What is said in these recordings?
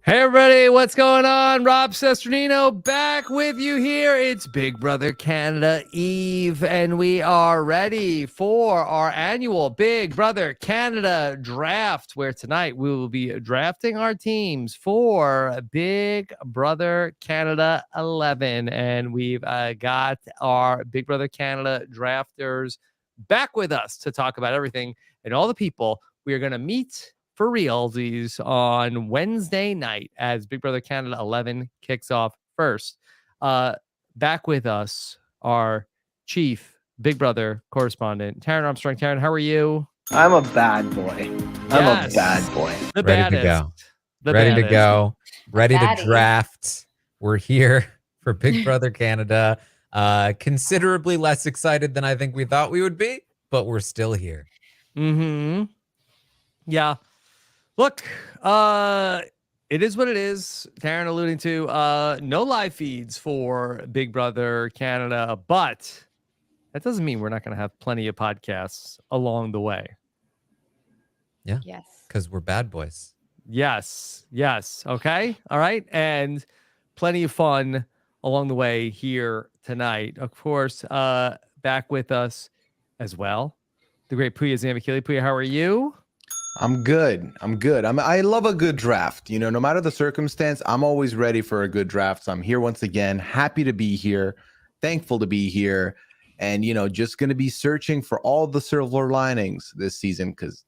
Hey everybody, what's going on? Rob Cesternino back with you here. It's Big Brother Canada Eve, and we are ready for our annual Big Brother Canada draft, where tonight we will be drafting our teams for Big Brother Canada 11. And we've got our Big Brother Canada drafters back with us to talk about everything and all the people we are going to meet for realsies on Wednesday night as Big Brother Canada 11 kicks off first. Back with us, our chief Big Brother correspondent, Taran Armstrong. Taran, how are you? I'm a bad boy. I'm a bad boy. The Ready baddest. to go. The Ready baddest. to go. Ready to Baddie. draft. We're here for Big Brother Canada. Considerably less excited than I think we thought we would be, but we're still here. Mm-hmm. Yeah. Look, it is what it is. Taran alluding to no live feeds for Big Brother Canada, but that doesn't mean we're not going to have plenty of podcasts along the way. Yeah. Yes. Because we're bad boys. Yes. Okay. All right. And plenty of fun along the way here tonight. Of course, back with us as well, the great Pooya Zambakili. Pooya, how are you? I'm good. I love a good draft. You know, no matter the circumstance, I'm always ready for a good draft. So I'm here once again, happy to be here, thankful to be here, and, you know, just going to be searching for all the silver linings this season because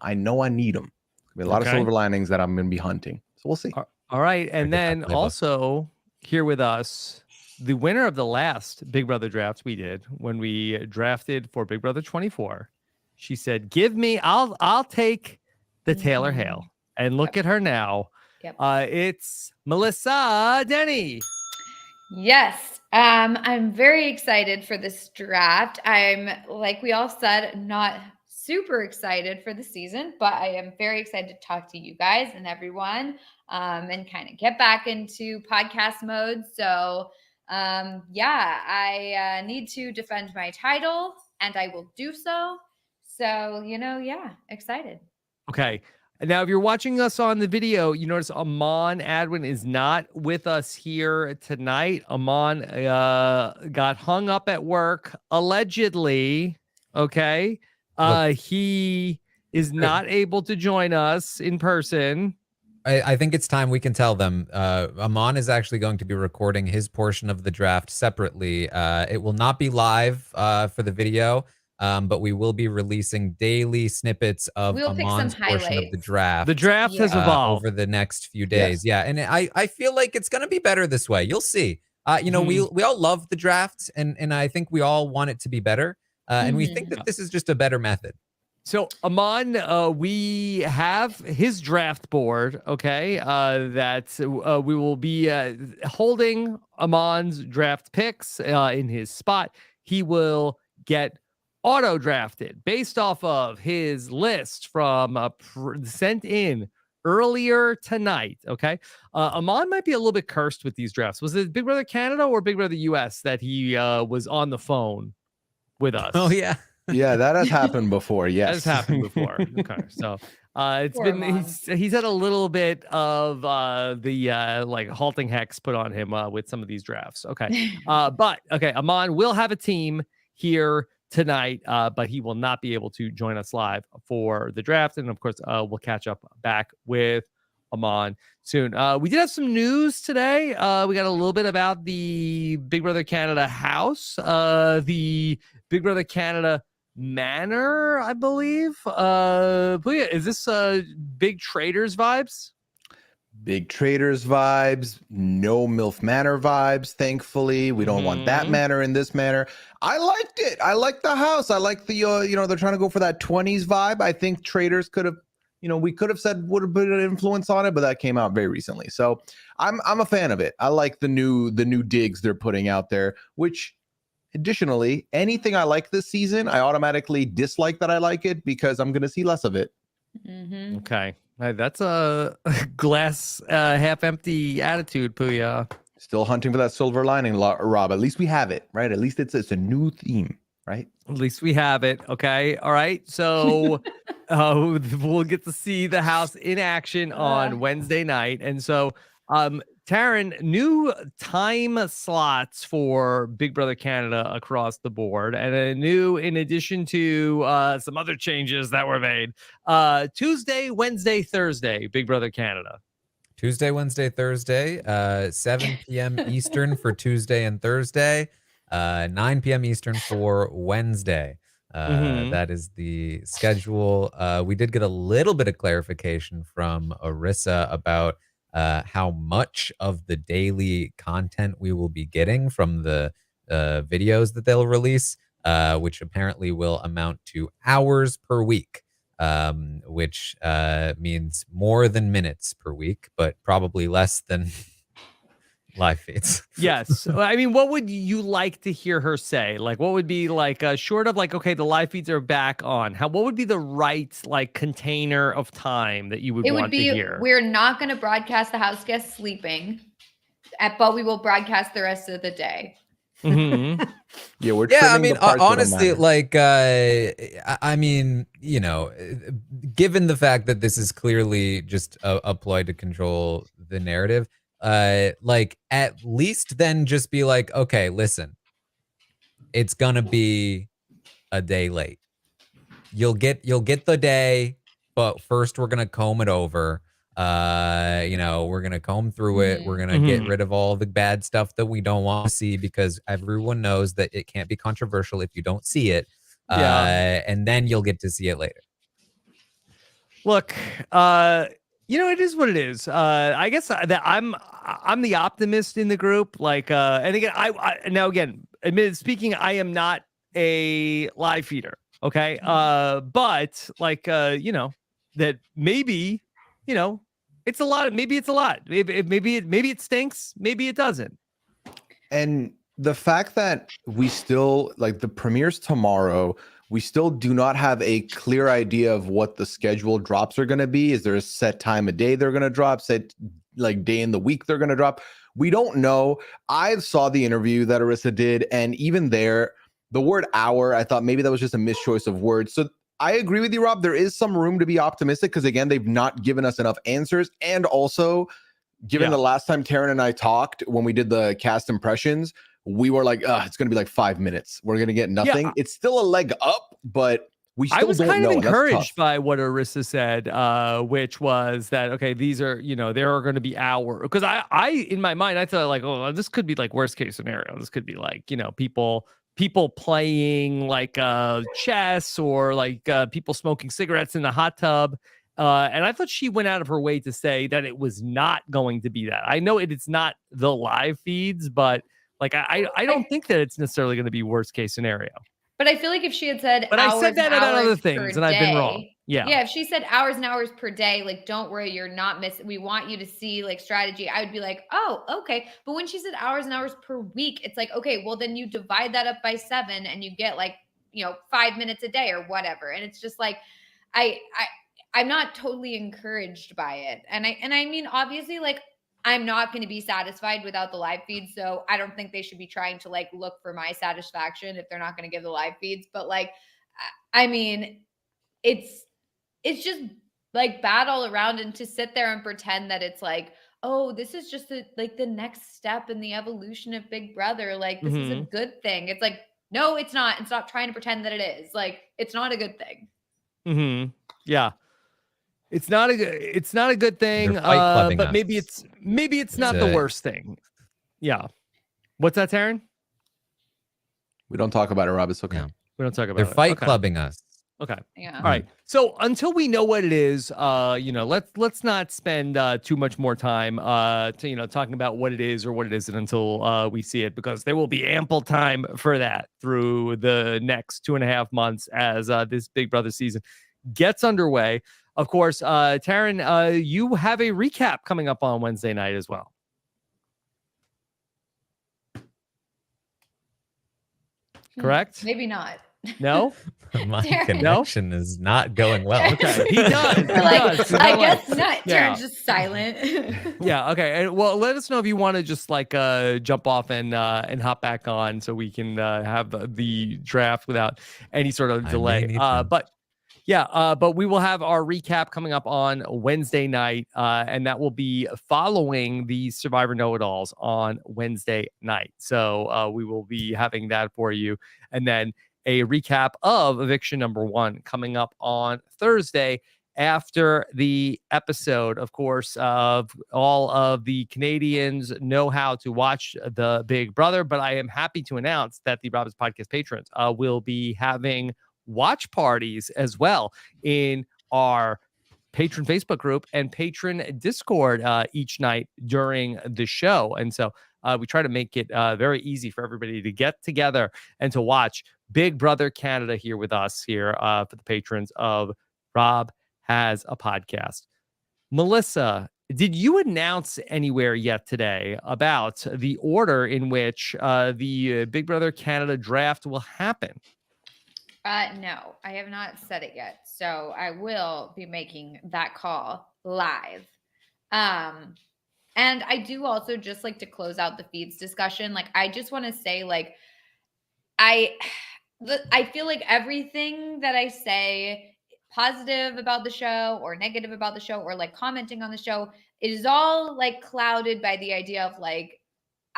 I know I need them. There'll be a lot of silver linings that I'm going to be hunting. So we'll see. All right. And then also here with us, the winner of the last Big Brother draft we did when we drafted for Big Brother 24. She said, "Give me, I'll take the Taylor Hale." And look at her now. Yep. It's Melissa Deni. Yes. I'm very excited for this draft. I'm, like we all said, not super excited for the season, but I am very excited to talk to you guys and everyone and kind of get back into podcast mode. So I need to defend my title and I will do so. So, excited. Okay. Now, if you're watching us on the video, you notice Aman Adwin is not with us here tonight. Aman got hung up at work, allegedly. Okay. He is not able to join us in person. I think it's time we can tell them. Aman is actually going to be recording his portion of the draft separately. It will not be live for the video. But we will be releasing daily snippets of Aman's portion of the draft. The draft has evolved over the next few days. Yes. Yeah, and I feel like it's going to be better this way. You'll see. We all love the draft, and I think we all want it to be better. And we think that this is just a better method. So, Aman, we have his draft board, okay, that we will be holding Aman's draft picks in his spot. He will get auto drafted based off of his list from sent in earlier tonight. Okay. Aman might be a little bit cursed with these drafts. Was it Big Brother Canada or Big Brother US that he was on the phone with us? Oh, yeah. Yeah, that has happened before. Yes. That has happened before. Okay. So it's been, he's had a little bit of the like halting hex put on him with some of these drafts. Okay. But okay, Aman will have a team here tonight, but he will not be able to join us live for the draft. And of course, we'll catch up back with Aman soon. We did have some news today. We got a little bit about the Big Brother Canada house, the Big Brother Canada manor, I believe. Pooya, is this Big Traders vibes? Big Traders vibes, no MILF Manor vibes, thankfully. We don't want that manor in this manor. I liked it. I like the house. I like the, they're trying to go for that 20s vibe. I think Traders could have, we could have said would have been an influence on it, but that came out very recently. So I'm a fan of it. I like the new digs they're putting out there, which additionally, anything I like this season, I automatically dislike that I like it because I'm going to see less of it. Okay. That's a glass half empty attitude, Pooya. Still hunting for that silver lining, Rob. At least we have it, right? At least it's a new theme, right? At least we have it. Okay. All right. So we'll get to see the house in action on Wednesday night. And so, Taran, new time slots for Big Brother Canada across the board, and a new, in addition to some other changes that were made, Tuesday, Wednesday, Thursday, Big Brother Canada. Tuesday, Wednesday, Thursday, 7 p.m. Eastern for Tuesday and Thursday, 9 p.m. Eastern for Wednesday. That is the schedule. We did get a little bit of clarification from Arissa about how much of the daily content we will be getting from the videos that they'll release, which apparently will amount to hours per week, which means more than minutes per week, but probably less than live feeds. Yes. I mean, what would you like to hear her say? Like, what would be like, short of like, okay, the live feeds are back on. What would be the right like container of time that you would want to hear? We're not going to broadcast the house guests sleeping, but we will broadcast the rest of the day. Yeah, we're I mean, honestly, like, I mean, you know, given the fact that this is clearly just a ploy to control the narrative, like, at least then just be like, okay, listen, it's gonna be a day late. You'll get the day, but first we're gonna comb it over. You know, we're gonna comb through it. We're gonna get rid of all the bad stuff that we don't want to see, because everyone knows that it can't be controversial if you don't see it. And then you'll get to see it later. Look, you know, it is what it is. I guess that I'm the optimist in the group. Like, and again, I now again, admitted speaking, I am not a live feeder. Okay. But like, you know, that maybe, you know, it's a lot. Maybe it's a lot. Maybe it stinks. Maybe it doesn't. And the fact that we still, like, the premieres tomorrow, we still do not have a clear idea of what the scheduled drops are going to be. Is there a set time of day they're going to drop? Set like day in the week they're going to drop? We don't know. I saw the interview that Arissa did, and even there, the word hour, I thought maybe that was just a mischoice of words. So I agree with you, Rob. There is some room to be optimistic, because again, they've not given us enough answers. And also, given the last time Taran and I talked, when we did the cast impressions, we were like, it's going to be like 5 minutes. We're going to get nothing. Yeah. It's still a leg up, but we still don't know. I was kind of encouraged by what Arissa said, which was that, okay, these are, you know, there are going to be hours. Because I, in my mind, I thought like, oh, this could be like worst case scenario. This could be like, you know, people playing like chess, or like people smoking cigarettes in the hot tub. And I thought she went out of her way to say that it was not going to be that. I know it's not the live feeds, but like, I don't think that it's necessarily going to be worst case scenario. But I feel like if she had said, but I said that about other things, and I've been wrong. Yeah. If she said hours and hours per day, like, don't worry, you're not missing. We want you to see like strategy. I would be like, oh, okay. But when she said hours and hours per week, it's like, okay, well then you divide that up by 7, and you get like, you know, 5 minutes a day or whatever. And it's just like, I'm not totally encouraged by it. And I mean, obviously, like, I'm not going to be satisfied without the live feeds. So I don't think they should be trying to like look for my satisfaction if they're not going to give the live feeds. But like, I mean, it's just like bad all around. And to sit there and pretend that it's like, oh, this is just the next step in the evolution of Big Brother. Like, this is a good thing. It's like, no, it's not. And stop trying to pretend that it is. Like, it's not a good thing. Yeah. It's not a good thing, but maybe it's not the worst thing. Yeah. What's that, Taran? We don't talk about it, Rob. It's okay. No, we don't talk about it. They're fight clubbing us. Okay. Yeah. All right. So until we know what it is, you know, let's not spend too much more time talking about what it is or what it isn't until we see it, because there will be ample time for that through the next 2.5 months as this Big Brother season gets underway. Of course, Taran, you have a recap coming up on Wednesday night as well. Correct? Maybe not. No? My connection is not going well. Okay, he does. I guess not. Taran's just silent. Yeah, okay. And well, let us know if you want to just like jump off and hop back on so we can have the draft without any sort of delay. But Yeah, but we will have our recap coming up on Wednesday night, and that will be following the Survivor Know-It-Alls on Wednesday night. So we will be having that for you. And then a recap of eviction number 1 coming up on Thursday after the episode. Of course, of all of the Canadians know how to watch the Big Brother, but I am happy to announce that the Robert's Podcast patrons will be having watch parties as well in our patron Facebook group and patron Discord each night during the show. And so we try to make it very easy for everybody to get together and to watch Big Brother Canada here with us here for the patrons of Rob Has a Podcast. Melissa, did you announce anywhere yet today about the order in which the Big Brother Canada draft will happen? No, I have not said it yet. So I will be making that call live. And I do also just like to close out the feeds discussion. Like, I just want to say, like, I feel like everything that I say positive about the show or negative about the show or like commenting on the show, it is all like clouded by the idea of like,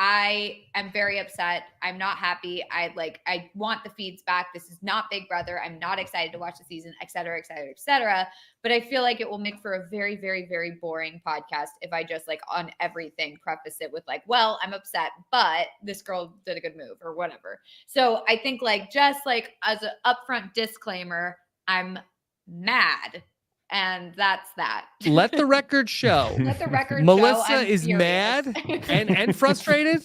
I am very upset. I'm not happy. I want the feeds back. This is not Big Brother. I'm not excited to watch the season, et cetera, et cetera, et cetera. But I feel like it will make for a very, very, very boring podcast if I just like on everything preface it with like, well, I'm upset, but this girl did a good move or whatever. So I think like just like as an upfront disclaimer, I'm mad. And that's that. Let the record show. Let the record Melissa show. I'm is furious. mad and frustrated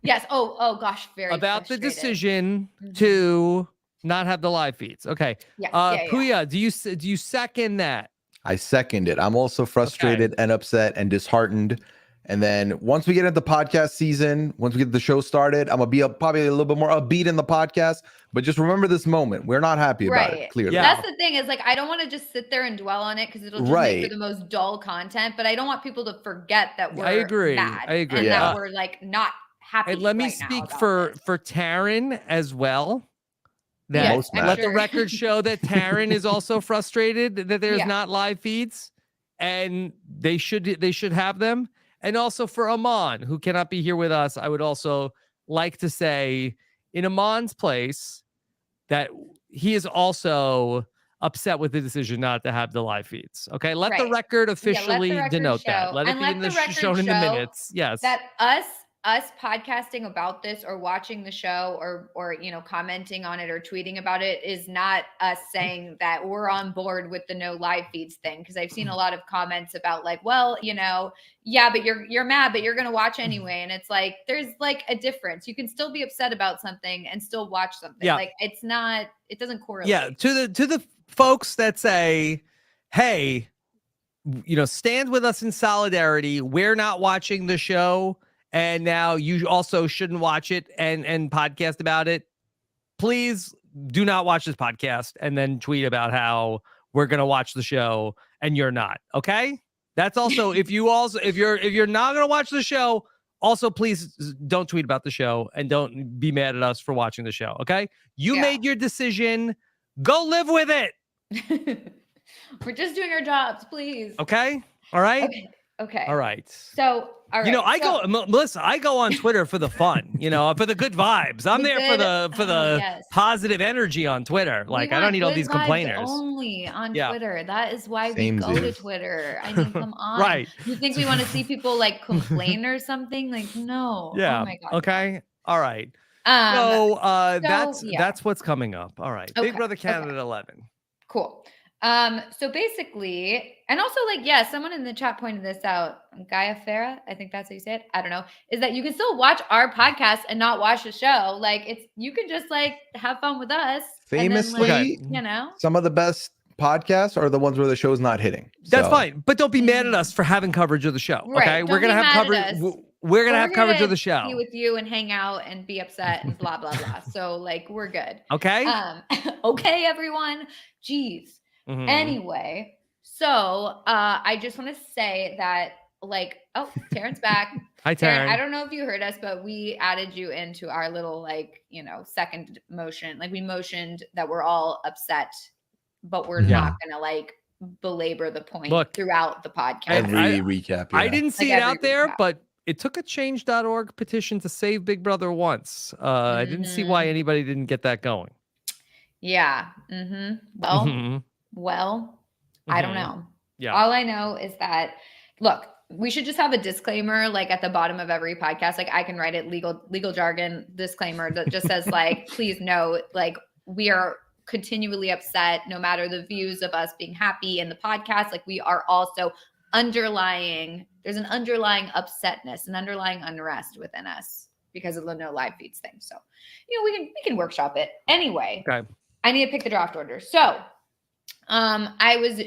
Yes. Oh gosh. Very about the frustrated. decision to not have the live feeds. Okay. Yes. Pooya, do you second that? I second it. I'm also frustrated and upset and disheartened. And then once we get into the podcast season, once we get the show started, I'm gonna be probably a little bit more upbeat in the podcast. But just remember this moment. We're not happy about it, clearly. Yeah. That's the thing is like, I don't want to just sit there and dwell on it because it'll just make for the most dull content. But I don't want people to forget that we're mad. I agree. And that we're like not happy. And let me speak for Taran as well. That let the record show that Taran is also frustrated that there's not live feeds, and they should have them. And also for Aman, who cannot be here with us, I would also like to say in Aman's place that he is also upset with the decision not to have the live feeds. Okay, let the record officially denote that. Let it be in the shown in the minutes. Yes, that us podcasting about this or watching the show or you know commenting on it or tweeting about it is not us saying that we're on board with the no live feeds thing, because I've seen a lot of comments about like, well, you know, yeah, but you're mad but you're gonna watch anyway, and it's like there's like a difference. You can still be upset about something and still watch something. Like it doesn't correlate. To the folks that say, hey, you know, stand with us in solidarity, we're not watching the show and now you also shouldn't watch it and podcast about it. Please do not watch this podcast and then tweet about how we're going to watch the show and you're not. Okay. That's also, if you're not going to watch the show, also please don't tweet about the show and don't be mad at us for watching the show. Okay. You made your decision. Go live with it. We're just doing our jobs, please. Okay. All right. Okay. All right. So, all right. You know, Melissa, I go on Twitter for the fun, you know, for the good vibes. I'm there for the positive energy on Twitter. Like, I don't need all these complainers. Only on Twitter. That is why we go to Twitter. I mean, come on. Right. You think we want to see people like complain or something? Like, no. Yeah. Oh my God. Okay. All right. So that's what's coming up. All right. Big Brother Canada 11. Cool. So basically, and also like, someone in the chat pointed this out, Gaia Farah, I think that's how you say it. I don't know, is that you can still watch our podcast and not watch the show. Like you can just like have fun with us. Famously, then, like, you know, some of the best podcasts are the ones where the show's not hitting. That's fine. But don't be mad at us for having coverage of the show. Okay. Right. We're going to have coverage. We're going to have coverage of the show. Be with you and hang out and be upset and blah, blah, blah. So like, we're good. Okay. Okay, everyone. Jeez. Mm-hmm. Anyway, so I just want to say that like, Taran's back. Hi, Taran. I don't know if you heard us, but we added you into our little like, you know, second motion. Like we motioned that we're all upset but we're not going to like belabor the point throughout the podcast. Every recap. I didn't see it out there, but it took a change.org petition to save Big Brother once. I didn't see why anybody didn't get that going. Yeah. Well, I don't know. Yeah. All I know is that, look, we should just have a disclaimer like at the bottom of every podcast. Like I can write it legal jargon disclaimer that just says like, please note, like we are continually upset no matter the views of us being happy in the podcast. Like we are also there's an underlying upsetness, an underlying unrest within us because of the no live feeds thing. So, we can workshop it anyway. Okay. I need to pick the draft order. So, I was,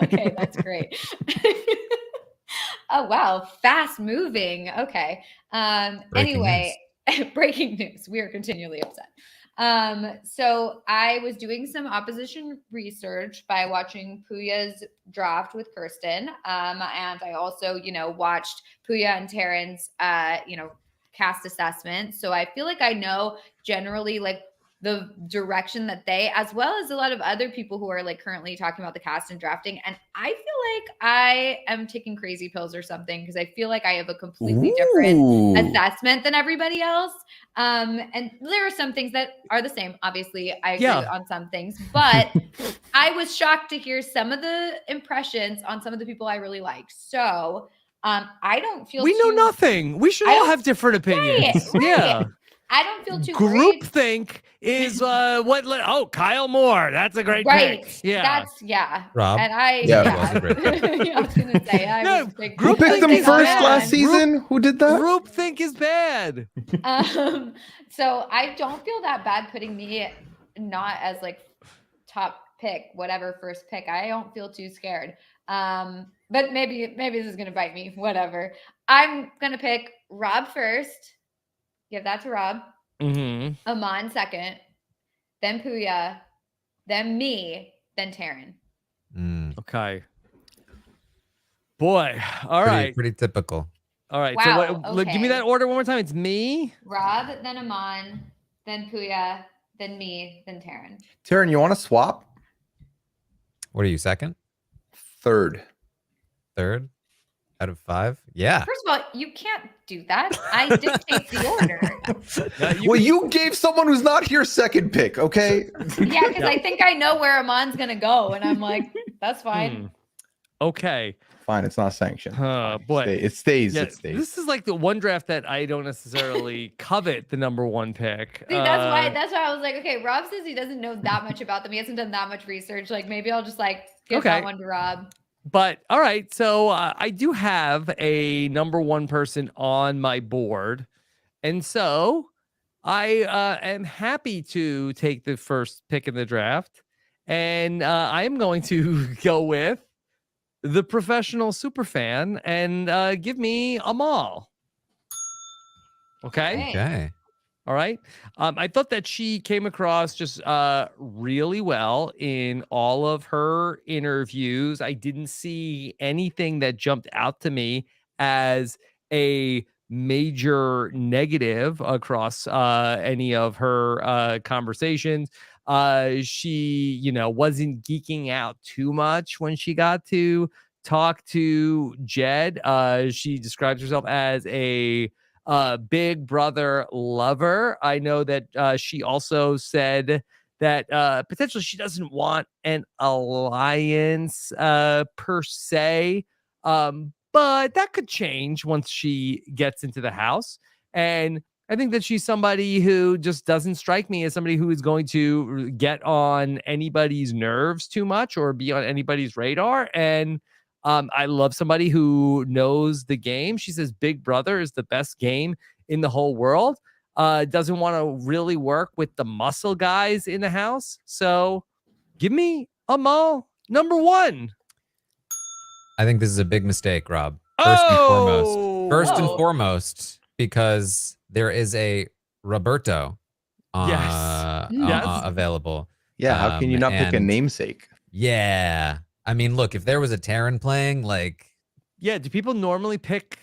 okay, that's great. Oh, wow. Fast moving. Okay. Anyway, breaking news. We are continually upset. So I was doing some opposition research by watching Pooya's draft with Kirsten. And I also, watched Pooya and Taran's, cast assessment. So I feel like I know generally like the direction that they, as well as a lot of other people who are like currently talking about the cast and drafting. And I feel like I am taking crazy pills or something because I feel like I have a completely different assessment than everybody else. And there are some things that are the same. Obviously, I agree on some things, but I was shocked to hear some of the impressions on some of the people I really like. So I don't feel we know nothing. We should all have different opinions. Right. Yeah. I don't feel too groupthink is Kyle Moore. That's a great pick. Yeah. Rob. And I was a great pick. I was gonna say Who picked them first last season? Who did that? Groupthink is bad. So I don't feel that bad putting me not as like top pick, whatever first pick. I don't feel too scared. But maybe this is gonna bite me. Whatever. I'm gonna pick Rob first. Give that to Rob. Aman second, then Pooya, then me, then Taran. Okay. Boy. All right. Pretty typical. All right. Wow, So give me that order one more time. It's me, Rob, then Aman, then Pooya, then me, then Taran. Taran, you want to swap? What are you, second? Third out of 5? Yeah. First of all, you can't do that. I dictate the order. Well, you gave someone who's not here second pick, okay? Yeah, because I think I know where Aman's gonna go, and I'm like, that's fine. Okay. Fine, it's not sanctioned. Boy, it stays. Yeah, It stays. this is like the one draft that I don't necessarily covet the number one pick. See, that's why I was like, okay, Rob says he doesn't know that much about them. He hasn't done that much research. Like maybe I'll just like give that one to Rob. But all right, so I do have a number one person on my board. And so I am happy to take the first pick in the draft. And I am going to go with the professional superfan and give me Amal. Okay. All right. I thought that she came across just really well in all of her interviews. I didn't see anything that jumped out to me as a major negative across any of her conversations. She, wasn't geeking out too much when she got to talk to Jed. She describes herself as a Big Brother lover. I know that she also said that potentially she doesn't want an alliance per se, but that could change once she gets into the house. And I think that she's somebody who just doesn't strike me as somebody who is going to get on anybody's nerves too much or be on anybody's radar. And I love somebody who knows the game. She says Big Brother is the best game in the whole world. Doesn't want to really work with the muscle guys in the house. So give me Amal number one. I think this is a big mistake, Rob. First and foremost, because there is a Roberto available. Yeah, how can you not pick a namesake? Yeah. I mean, look, if there was a Taran playing, like... Yeah, do people normally pick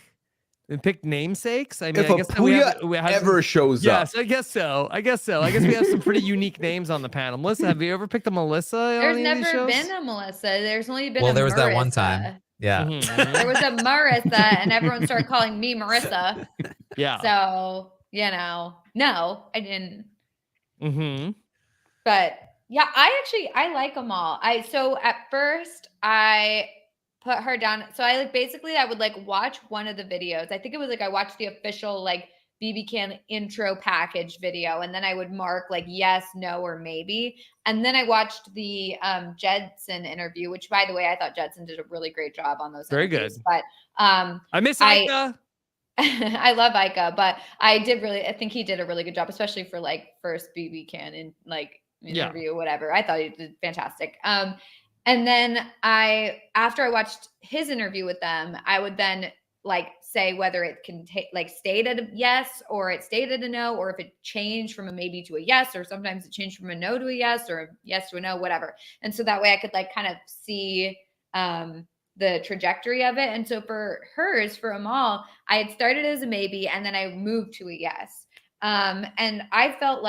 And pick namesakes? I mean, If I a guess that Pooya we have ever shows up. Yes, I guess so. I guess we have some pretty unique names on the panel. Melissa, have you ever picked a Melissa on There's any of these never shows? been a Melissa. There's only been Well, a there was Marissa. that one time. Yeah. There was a Marissa, and everyone started calling me Marissa. Yeah. So, no, I didn't. But yeah, I like them all. So at first I put her down. So I I would watch one of the videos. I think it was I watched the official BBCAN intro package video, and then I would mark yes, no, or maybe. And then I watched the Jedson interview, which by the way, I thought Jedson did a really great job on those interviews. Good. But I miss Anika. I love Ika, but I think he did a really good job, especially for first BBCAN and interview, whatever. I thought he did fantastic. And then after I watched his interview with them, I would then say whether it can stayed at a yes or it stayed at a no, or if it changed from a maybe to a yes, or sometimes it changed from a no to a yes or a yes to a no, whatever. And so that way I could kind of see the trajectory of it. And so for Amal, I had started as a maybe and then I moved to a yes. And I felt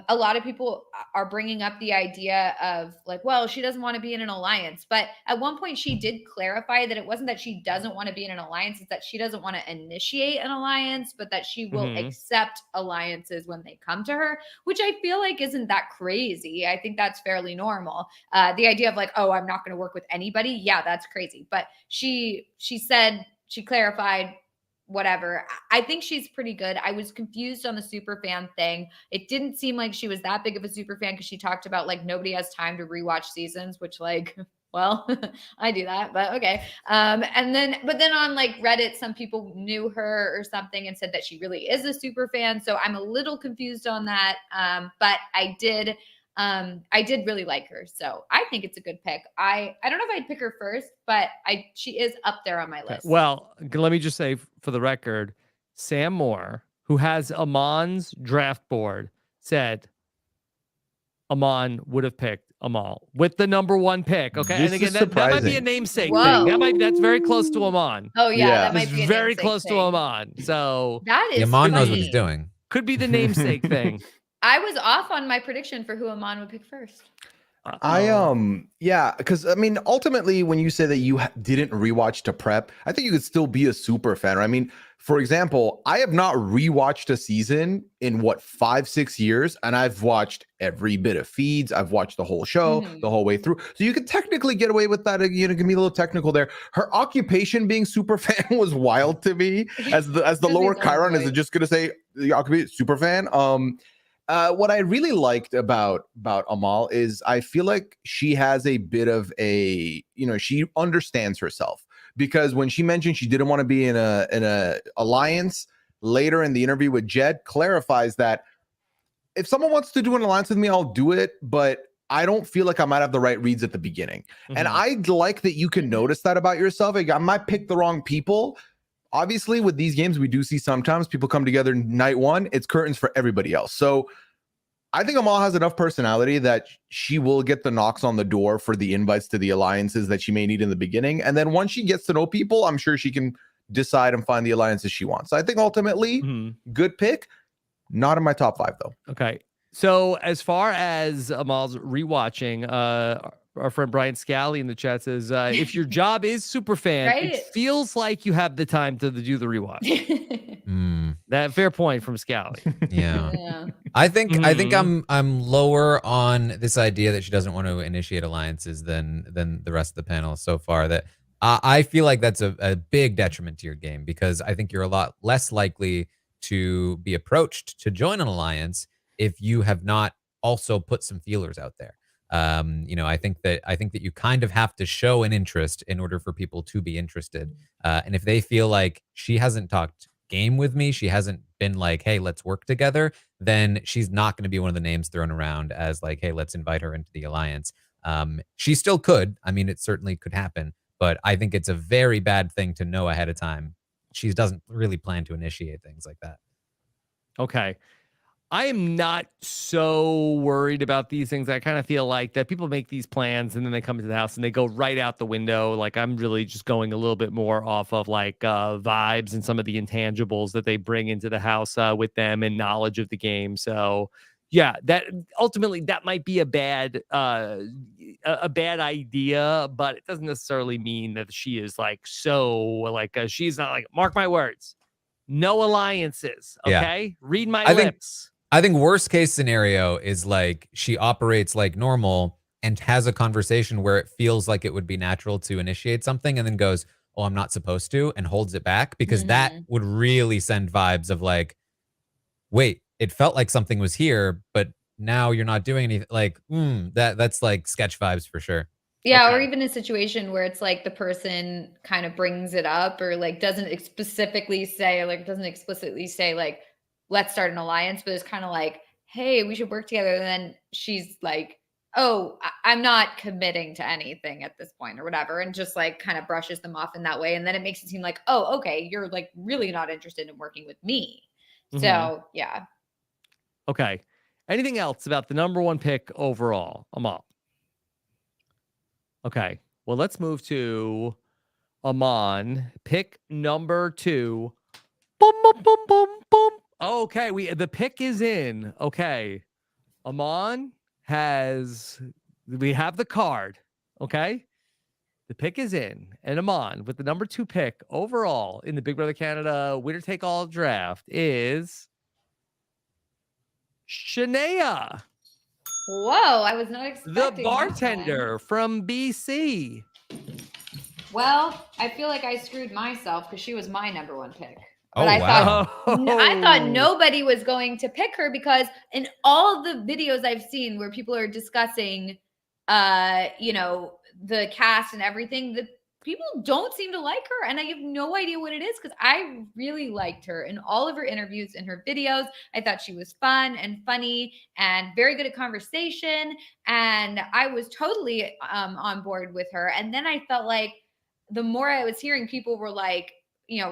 a lot of people are bringing up the idea of well, she doesn't want to be in an alliance. But at one point she did clarify that it wasn't that she doesn't want to be in an alliance. It's that she doesn't want to initiate an alliance, but that she will accept alliances when they come to her, which I feel isn't that crazy. I think that's fairly normal. The idea of oh, I'm not going to work with anybody. Yeah, that's crazy. But she clarified, whatever. I think she's pretty good. I was confused on the super fan thing. It didn't seem like she was that big of a super fan because she talked about nobody has time to rewatch seasons, which well, I do that, but okay. But then on Reddit, some people knew her or something and said that she really is a super fan. So I'm a little confused on that. But I did really like her. So I think it's a good pick. I don't know if I'd pick her first, but she is up there on my list. Well, let me just say for the record, Sam Moore, who has Aman's draft board, said Aman would have picked Amal with the number 1 pick. Okay. This and again, is that might be a namesake thing. That's very close to Aman. Oh yeah. That might be very close to Aman. So that is Aman knows what he's doing. Could be the namesake thing. I was off on my prediction for who Aman would pick first. Because I mean, ultimately, when you say that you didn't rewatch to prep, I think you could still be a super fan. I mean, for example, I have not rewatched a season in 5-6 years, and I've watched every bit of feeds. I've watched the whole show the whole way through, so you could technically get away with that. You know, give me a little technical there. Her occupation being super fan was wild to me. As the lower Chiron, is it just gonna say the occupation super fan? What I really liked about Amal is I feel like she has a bit of she understands herself, because when she mentioned she didn't want to be in a alliance, later in the interview with Jed clarifies that if someone wants to do an alliance with me, I'll do it, but I don't feel like I might have the right reads at the beginning. And I like that you can notice that about yourself. I might pick the wrong people. Obviously, with these games, we do see sometimes people come together night one, it's curtains for everybody else. So I think Amal has enough personality that she will get the knocks on the door for the invites to the alliances that she may need in the beginning. And then once she gets to know people, I'm sure she can decide and find the alliances she wants. So I think ultimately, good pick. Not in my top 5, though. Okay. So as far as Amal's rewatching, our friend Brian Scally in the chat says, if your job is super fan, it feels like you have the time to do the rewatch. That fair point from Scally. Yeah. I think I'm lower on this idea that she doesn't want to initiate alliances than the rest of the panel so far. That I feel like that's a big detriment to your game, because I think you're a lot less likely to be approached to join an alliance if you have not also put some feelers out there. I think that you kind of have to show an interest in order for people to be interested. And if they feel like she hasn't talked game with me, she hasn't been like, hey, let's work together, then she's not going to be one of the names thrown around as like, hey, let's invite her into the alliance. She still could. I mean, it certainly could happen, but I think it's a very bad thing to know ahead of time. She doesn't really plan to initiate things like that. Okay. I am not so worried about these things. I kind of feel like that people make these plans and then they come into the house and they go right out the window. Like I'm really just going a little bit more off of like vibes and some of the intangibles that they bring into the house with them and knowledge of the game. So yeah, that ultimately that might be a bad idea, but it doesn't necessarily mean that she is like so like she's not like, mark my words, no alliances. Yeah. Okay, read my I lips. I think worst case scenario is like she operates like normal and has a conversation where it feels like it would be natural to initiate something and then goes, "Oh, I'm not supposed to," and holds it back, because that would really send vibes of like, wait, it felt like something was here, but now you're not doing anything. Like, that's like sketch vibes for sure. Yeah, or Okay. even a situation where it's like the person kind of brings it up or like doesn't explicitly say like, let's start an alliance, but it's kind of like, hey, we should work together. And then she's like, oh, I'm not committing to anything at this point or whatever. And just like kind of brushes them off in that way. And then it makes it seem like, oh, okay, you're like really not interested in working with me. So yeah. Okay. Anything else about the number one pick overall, Amal? Okay. Well, let's move to Aman. Pick number 2. Boom, boom, boom, boom, boom. Okay, the pick is in. Okay. Aman we have the card. Okay. The pick is in. And Aman, with the number 2 pick overall in the Big Brother Canada winner take all draft, is Shanaya, Whoa, I was not expecting the that bartender from BC. Well, I feel like I screwed myself because she was my number 1 pick. But Oh, I wow. I thought nobody was going to pick her because in all the videos I've seen where people are discussing, the cast and everything, the people don't seem to like her. And I have no idea what it is because I really liked her in all of her interviews and her videos. I thought she was fun and funny and very good at conversation. And I was totally on board with her. And then I felt like the more I was hearing, people were like,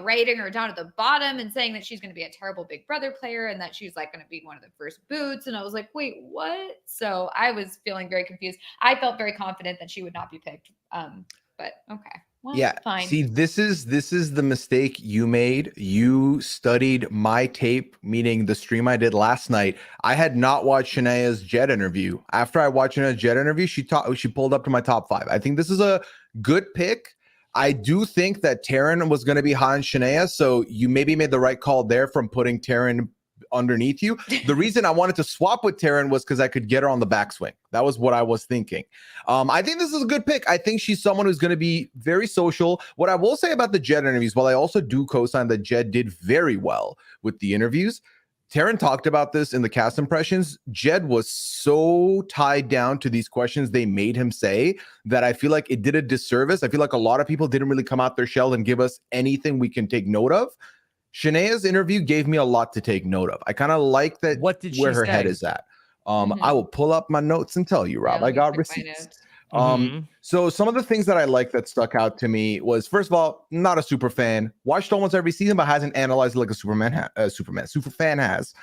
rating her down at the bottom and saying that she's going to be a terrible Big Brother player and that she's like going to be one of the first boots. And I was like, wait, what? So I was feeling very confused. I felt very confident that she would not be picked. But okay. Well, Yeah. fine. See, this is the mistake you made. You studied my tape, meaning the stream I did last night. I had not watched Shanaya's Jet interview. After I watched Shanaya's Jet interview, she pulled up to my top 5. I think this is a good pick. I do think that Taran was going to be high on Shanaya, so you maybe made the right call there from putting Taran underneath you. The reason I wanted to swap with Taran was because I could get her on the backswing. That was what I was thinking. I think this is a good pick. I think she's someone who's going to be very social. What I will say about the Jed interviews, while I also do co-sign that Jed did very well with the interviews, Taran talked about this in the cast impressions. Jed was so tied down to these questions they made him say that I feel like it did a disservice. I feel like a lot of people didn't really come out their shell and give us anything we can take note of. Shanaya's interview gave me a lot to take note of. I kind of like that. What did where she her say? head is at. I will pull up my notes and tell you, Rob. Yeah, I got receipts. Mhm. So some of the things that I like that stuck out to me was, first of all, not a super fan. Watched almost every season, but hasn't analyzed it like a super fan has.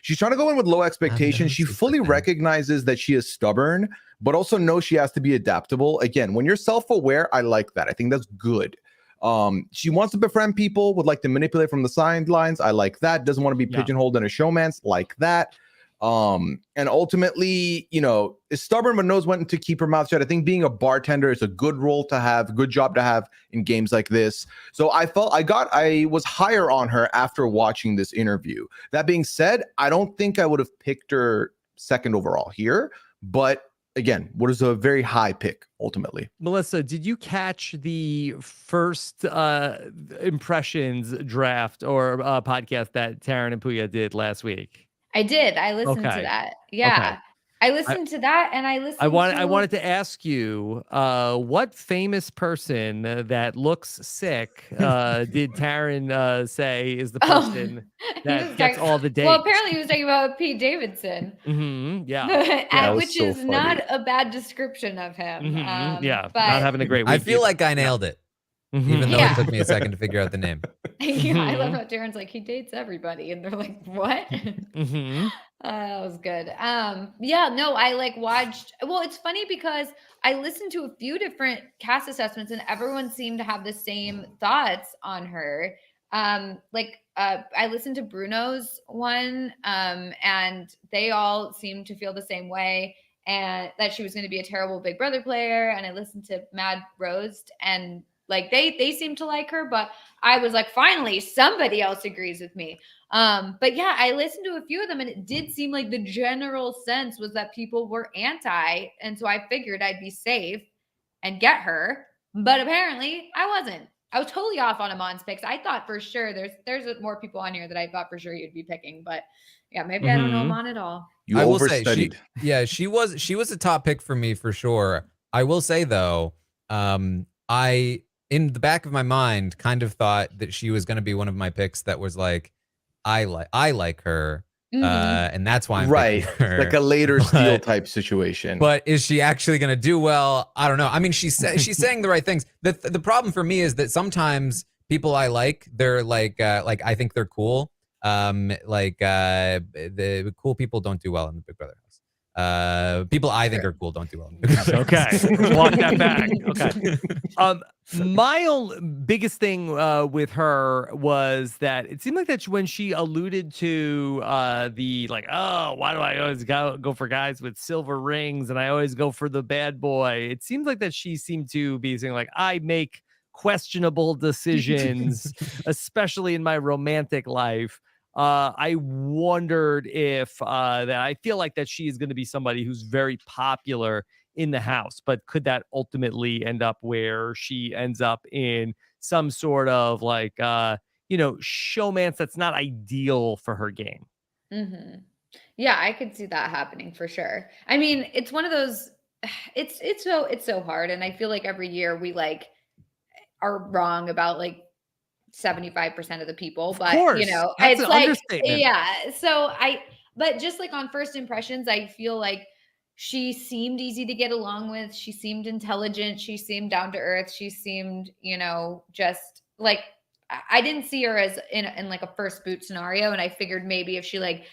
She's trying to go in with low expectations. She fully recognizes that she is stubborn, but also knows she has to be adaptable. Again, when you're self-aware, I like that. I think that's good. She wants to befriend people, would like to manipulate from the sidelines. I like that. Doesn't want to be pigeonholed in a showman's, like that. And ultimately, is stubborn but knows when to keep her mouth shut. I think being a bartender is a good role to have, good job to have in games like this. So I was higher on her after watching this interview. That being said, I don't think I would have picked her second overall here, but again, what is a very high pick ultimately. Melissa, did you catch the first impressions draft or podcast that Taran and Pooya did last week? I did. I listened to that. Yeah. Okay. I listened to that and I listened I wanted to ask you, what famous person that looks sick did Taran say is the person that gets all the dates? Well, apparently he was talking about Pete Davidson. Yeah. Which is not a bad description of him. Yeah, but not having a great week. I feel like I nailed it. even though Yeah. it took me a second to figure out the name. Yeah, I love how Taran's like, he dates everybody. And they're like, what? That was good. Yeah, no, I like watched. Well, it's funny because I listened to a few different cast assessments and everyone seemed to have the same thoughts on her. I listened to Bruno's one, and they all seemed to feel the same way, and that she was going to be a terrible Big Brother player. And I listened to Mad Roast, and like they seemed to like her, but I was like, finally, somebody else agrees with me. But yeah, I listened to a few of them and it did seem like the general sense was that people were anti. And so I figured I'd be safe and get her. But apparently I wasn't. I was totally off on Amon's picks. I thought for sure there's more people on here that I thought for sure you'd be picking. But yeah, maybe I don't know Amon at all. You I will say overstudied. she was a top pick for me for sure. I will say though, I in the back of my mind kind of thought that she was going to be one of my picks that was like I like her, and that's why I'm picking her. Like a later steal type situation. But is she actually going to do well? I don't know. I mean, she's saying the right things. The problem for me is that sometimes people I like, they're like I think they're cool. The cool people don't do well in the Big Brother house. People I think are cool don't do well in the Big Brother house. Okay, walk that back. Okay. My biggest thing with her was that it seemed like that when she alluded to the like, oh, why do I always go for guys with silver rings and I always go for the bad boy? It seems like that she seemed to be saying like, I make questionable decisions, especially in my romantic life. I wondered if that I feel like that she is going to be somebody who's very popular in the house, but could that ultimately end up where she ends up in some sort of like showmance that's not ideal for her game? Mm-hmm. Yeah, I could see that happening for sure. I mean, it's one of those. It's so hard, and I feel like every year we like are wrong about like 75% of the people, but that's it's an like understatement. yeah. But just like on first impressions, I feel like she seemed easy to get along with. She seemed intelligent. She seemed down to earth. She seemed, just like I didn't see her as in like a first boot scenario. And I figured maybe if she like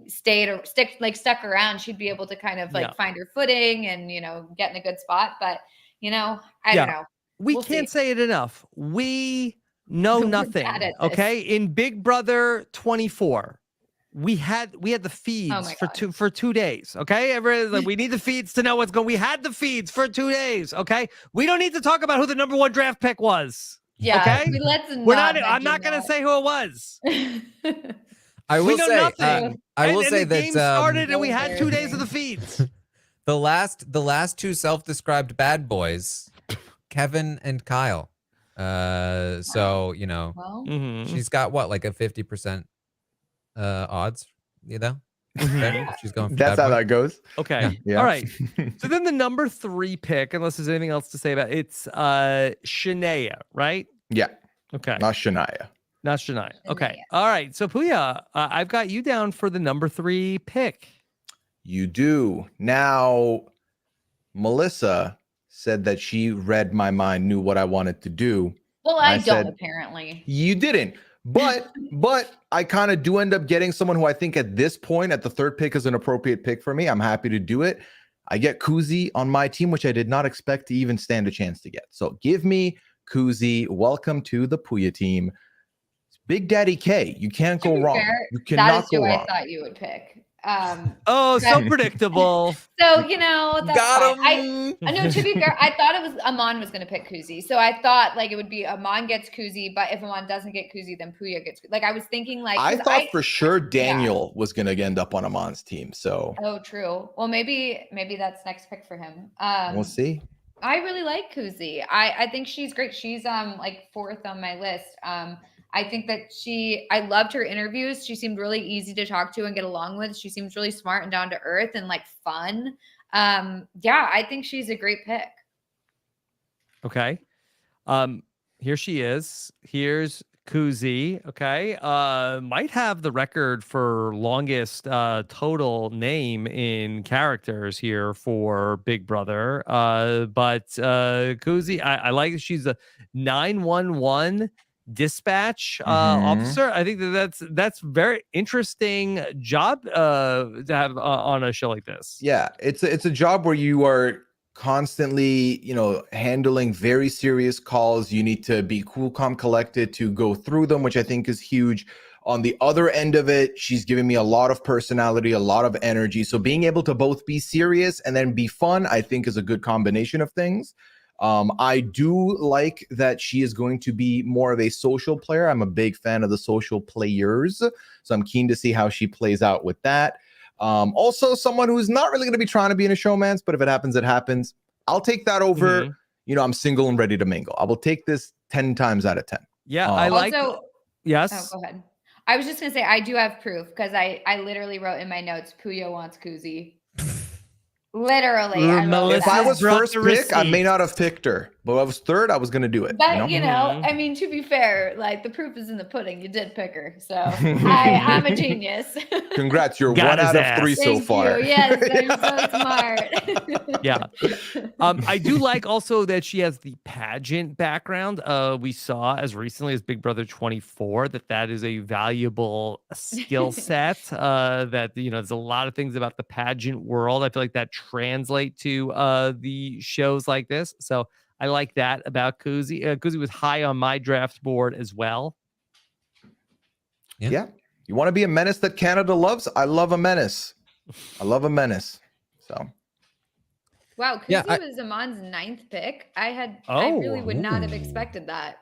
stuck around, she'd be able to kind of like find her footing and, get in a good spot. But, I don't know. We can't say it enough. We know nothing. Okay. In Big Brother 24, we had the feeds for 2 days. Okay. Everybody's like, we need the feeds to know what's going. We had the feeds for 2 days. Okay. We don't need to talk about who the #1 draft pick was. Yeah. Okay. I'm not going to say who it was. I will say nothing. I will say the that game started and we had 2 days of the feeds. The last two self-described bad boys, Kevin and Kyle. So she's got what, like a 50% odds, she's going for that's how that goes. Okay. Yeah. All right. So then the #3 pick, unless there's anything else to say about it's Shanaya, right? Yeah. Okay. Not Shanaya. Okay. All right. So Pooya, I've got you down for the #3 pick. You do. Now, Melissa said that she read my mind, knew what I wanted to do. Well, I don't, apparently. You didn't. But I kind of do end up getting someone who I think at this point, at the 3rd pick, is an appropriate pick for me. I'm happy to do it. I get Kuzie on my team, which I did not expect to even stand a chance to get. So give me Kuzie. Welcome to the Pooya team. Big Daddy K. You can't go wrong. You cannot go wrong. That is who I thought you would pick. So predictable. So that's got fine. him. I know, to be fair, I thought it was Aman was going to pick Kuzie. So I thought like it would be Aman gets Kuzie, but if Aman doesn't get Kuzie, then Pooya gets. Like I was thinking like I thought for sure Daniel was going to end up on Aman's team. So true. Well, maybe that's next pick for him. We'll see. I really like Kuzie. I think she's great. She's like 4th on my list. I think that I loved her interviews. She seemed really easy to talk to and get along with. She seems really smart and down to earth and like fun. I think she's a great pick. Okay. Here she is. Here's Kuzie, okay, might have the record for longest total name in characters here for Big Brother. But Kuzie, I like that she's a 911 dispatch officer. I think that's very interesting job to have on a show like this. Yeah, it's a job where you are constantly, handling very serious calls. You need to be cool, calm, collected to go through them, which I think is huge. On the other end of it, she's giving me a lot of personality, a lot of energy. So being able to both be serious and then be fun, I think is a good combination of things. I do like that she is going to be more of a social player. I'm a big fan of the social players, so I'm keen to see how she plays out with that. Also someone who's not really going to be trying to be in a showmance, but if it happens, it happens. I'll take that over, I'm single and ready to mingle. I will take this 10 times out of 10. Yeah, I like. Also, yes. Oh, go ahead. I was just gonna say I do have proof because I literally wrote in my notes, Pooya wants Kuzie. Literally. If I was first pick, I may not have picked her, but if I was third, I was going to do it. But, I mean, to be fair, like the proof is in the pudding. You did pick her. So I'm a genius. Congrats. You're 1 out of 3 so far. Yes, I'm so smart. Yeah. I do like also that she has the pageant background. We saw as recently as Big Brother 24 that is a valuable skill set. That, there's a lot of things about the pageant world. I feel like that translate to the shows like this. So I like that about Kuzie. Kuzie was high on my draft board as well. Yeah. You want to be a menace that Canada loves? I love a menace. I love a menace. So. Wow, Kuzie was Aman's 9th pick. I really would not have expected that.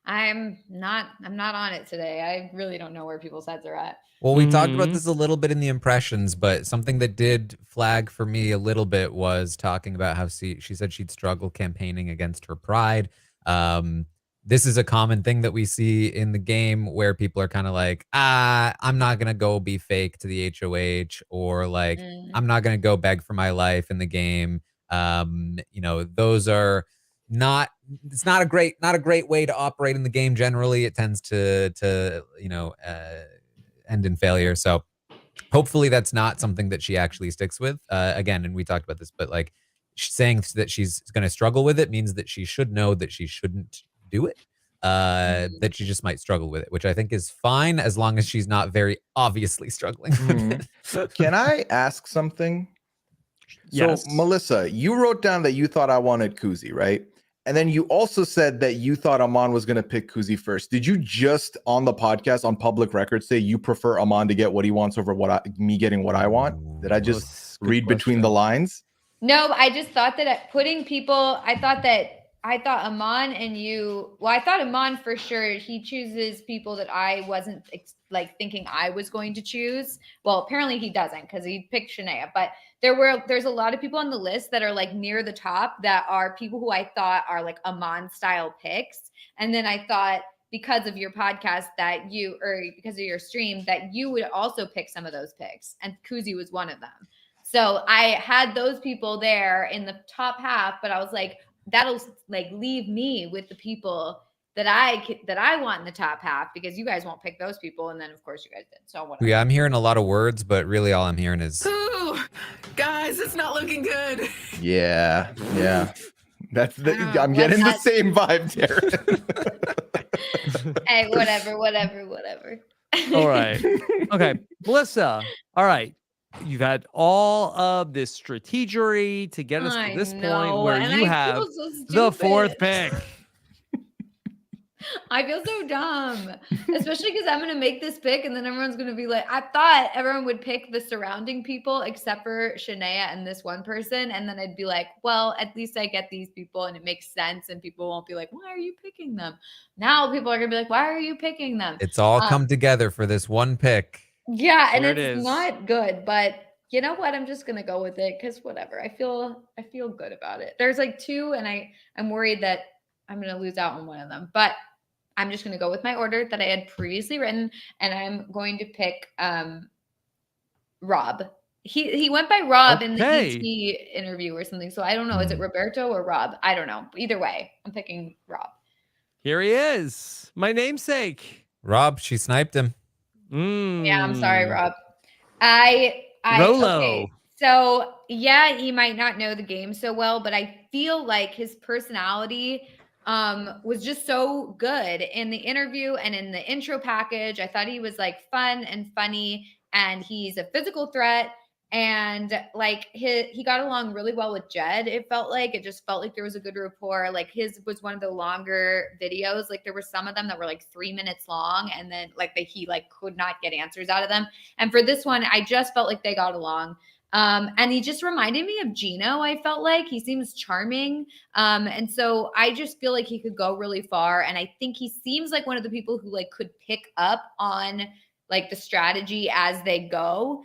I'm not on it today. I really don't know where people's heads are at. Well, we talked about this a little bit in the impressions, but something that did flag for me a little bit was talking about how she said she'd struggle campaigning against her pride. This is a common thing that we see in the game where people are kind of like, I'm not going to go be fake to the HOH, or like, I'm not going to go beg for my life in the game. Those are it's not a great way to operate in the game. Generally, it tends to end in failure. So hopefully that's not something that she actually sticks with. Again, and we talked about this, but like saying that she's going to struggle with it means that she should know that she shouldn't do it. That she just might struggle with it, which I think is fine as long as she's not very obviously struggling with it. Can I ask something? Yes. So, Melissa, you wrote down that you thought I wanted Kuzie, right? And then you also said that you thought Aman was going to pick Kuzie first. Did you just on the podcast, on public record, say you prefer Aman to get what he wants over me getting what I want? Did I just read between the lines? No, I just thought that putting people, I thought Aman and you, I thought Aman for sure, he chooses people that I wasn't thinking I was going to choose. Well, apparently he doesn't because he picked Shanaya, but there's a lot of people on the list that are like near the top that are people who I thought are like Aman style picks. And then I thought because of your podcast because of your stream that you would also pick some of those picks, and Kuzie was one of them. So I had those people there in the top half, but I was like, that'll like leave me with the people that I want in the top half because you guys won't pick those people, and then of course you guys did. So whatever. Yeah, I'm hearing a lot of words, but really all I'm hearing is, "Ooh, guys, it's not looking good." Yeah. I'm getting the same vibe, Taran. Hey, whatever. All right. Okay, Melissa. All right. You've had all of this strategery to get us to this point where you have the 4th pick. I feel so dumb, especially because I'm going to make this pick and then everyone's going to be like, I thought everyone would pick the surrounding people except for Shanaya and this one person. And then I'd be like, well, at least I get these people and it makes sense. And people won't be like, why are you picking them? Now people are going to be like, why are you picking them? It's all come together for this one pick. Yeah. And it's not good, but you know what? I'm just going to go with it because whatever. I feel good about it. There's like 2 and I'm worried that I'm going to lose out on one of them, but I'm just going to go with my order that I had previously written, and I'm going to pick Rob. He went by Rob in the ET interview or something, so I don't know. Is it Roberto or Rob? I don't know. Either way, I'm picking Rob. Here he is. My namesake. Rob, she sniped him. Yeah, I'm sorry, Rob. Okay. Rolo. So yeah, he might not know the game so well, but I feel like his personality was just so good in the interview and in the intro package. I thought he was like fun and funny, and he's a physical threat. And like he got along really well with Jed. It just felt like there was a good rapport. Like his was one of the longer videos. Like there were some of them that were like 3 minutes long, and then like he like could not get answers out of them. And for this one, I just felt like they got along. And he just reminded me of Gino. I felt like he seems charming. And so I just feel like he could go really far. And I think he seems like one of the people who like could pick up on like the strategy as they go.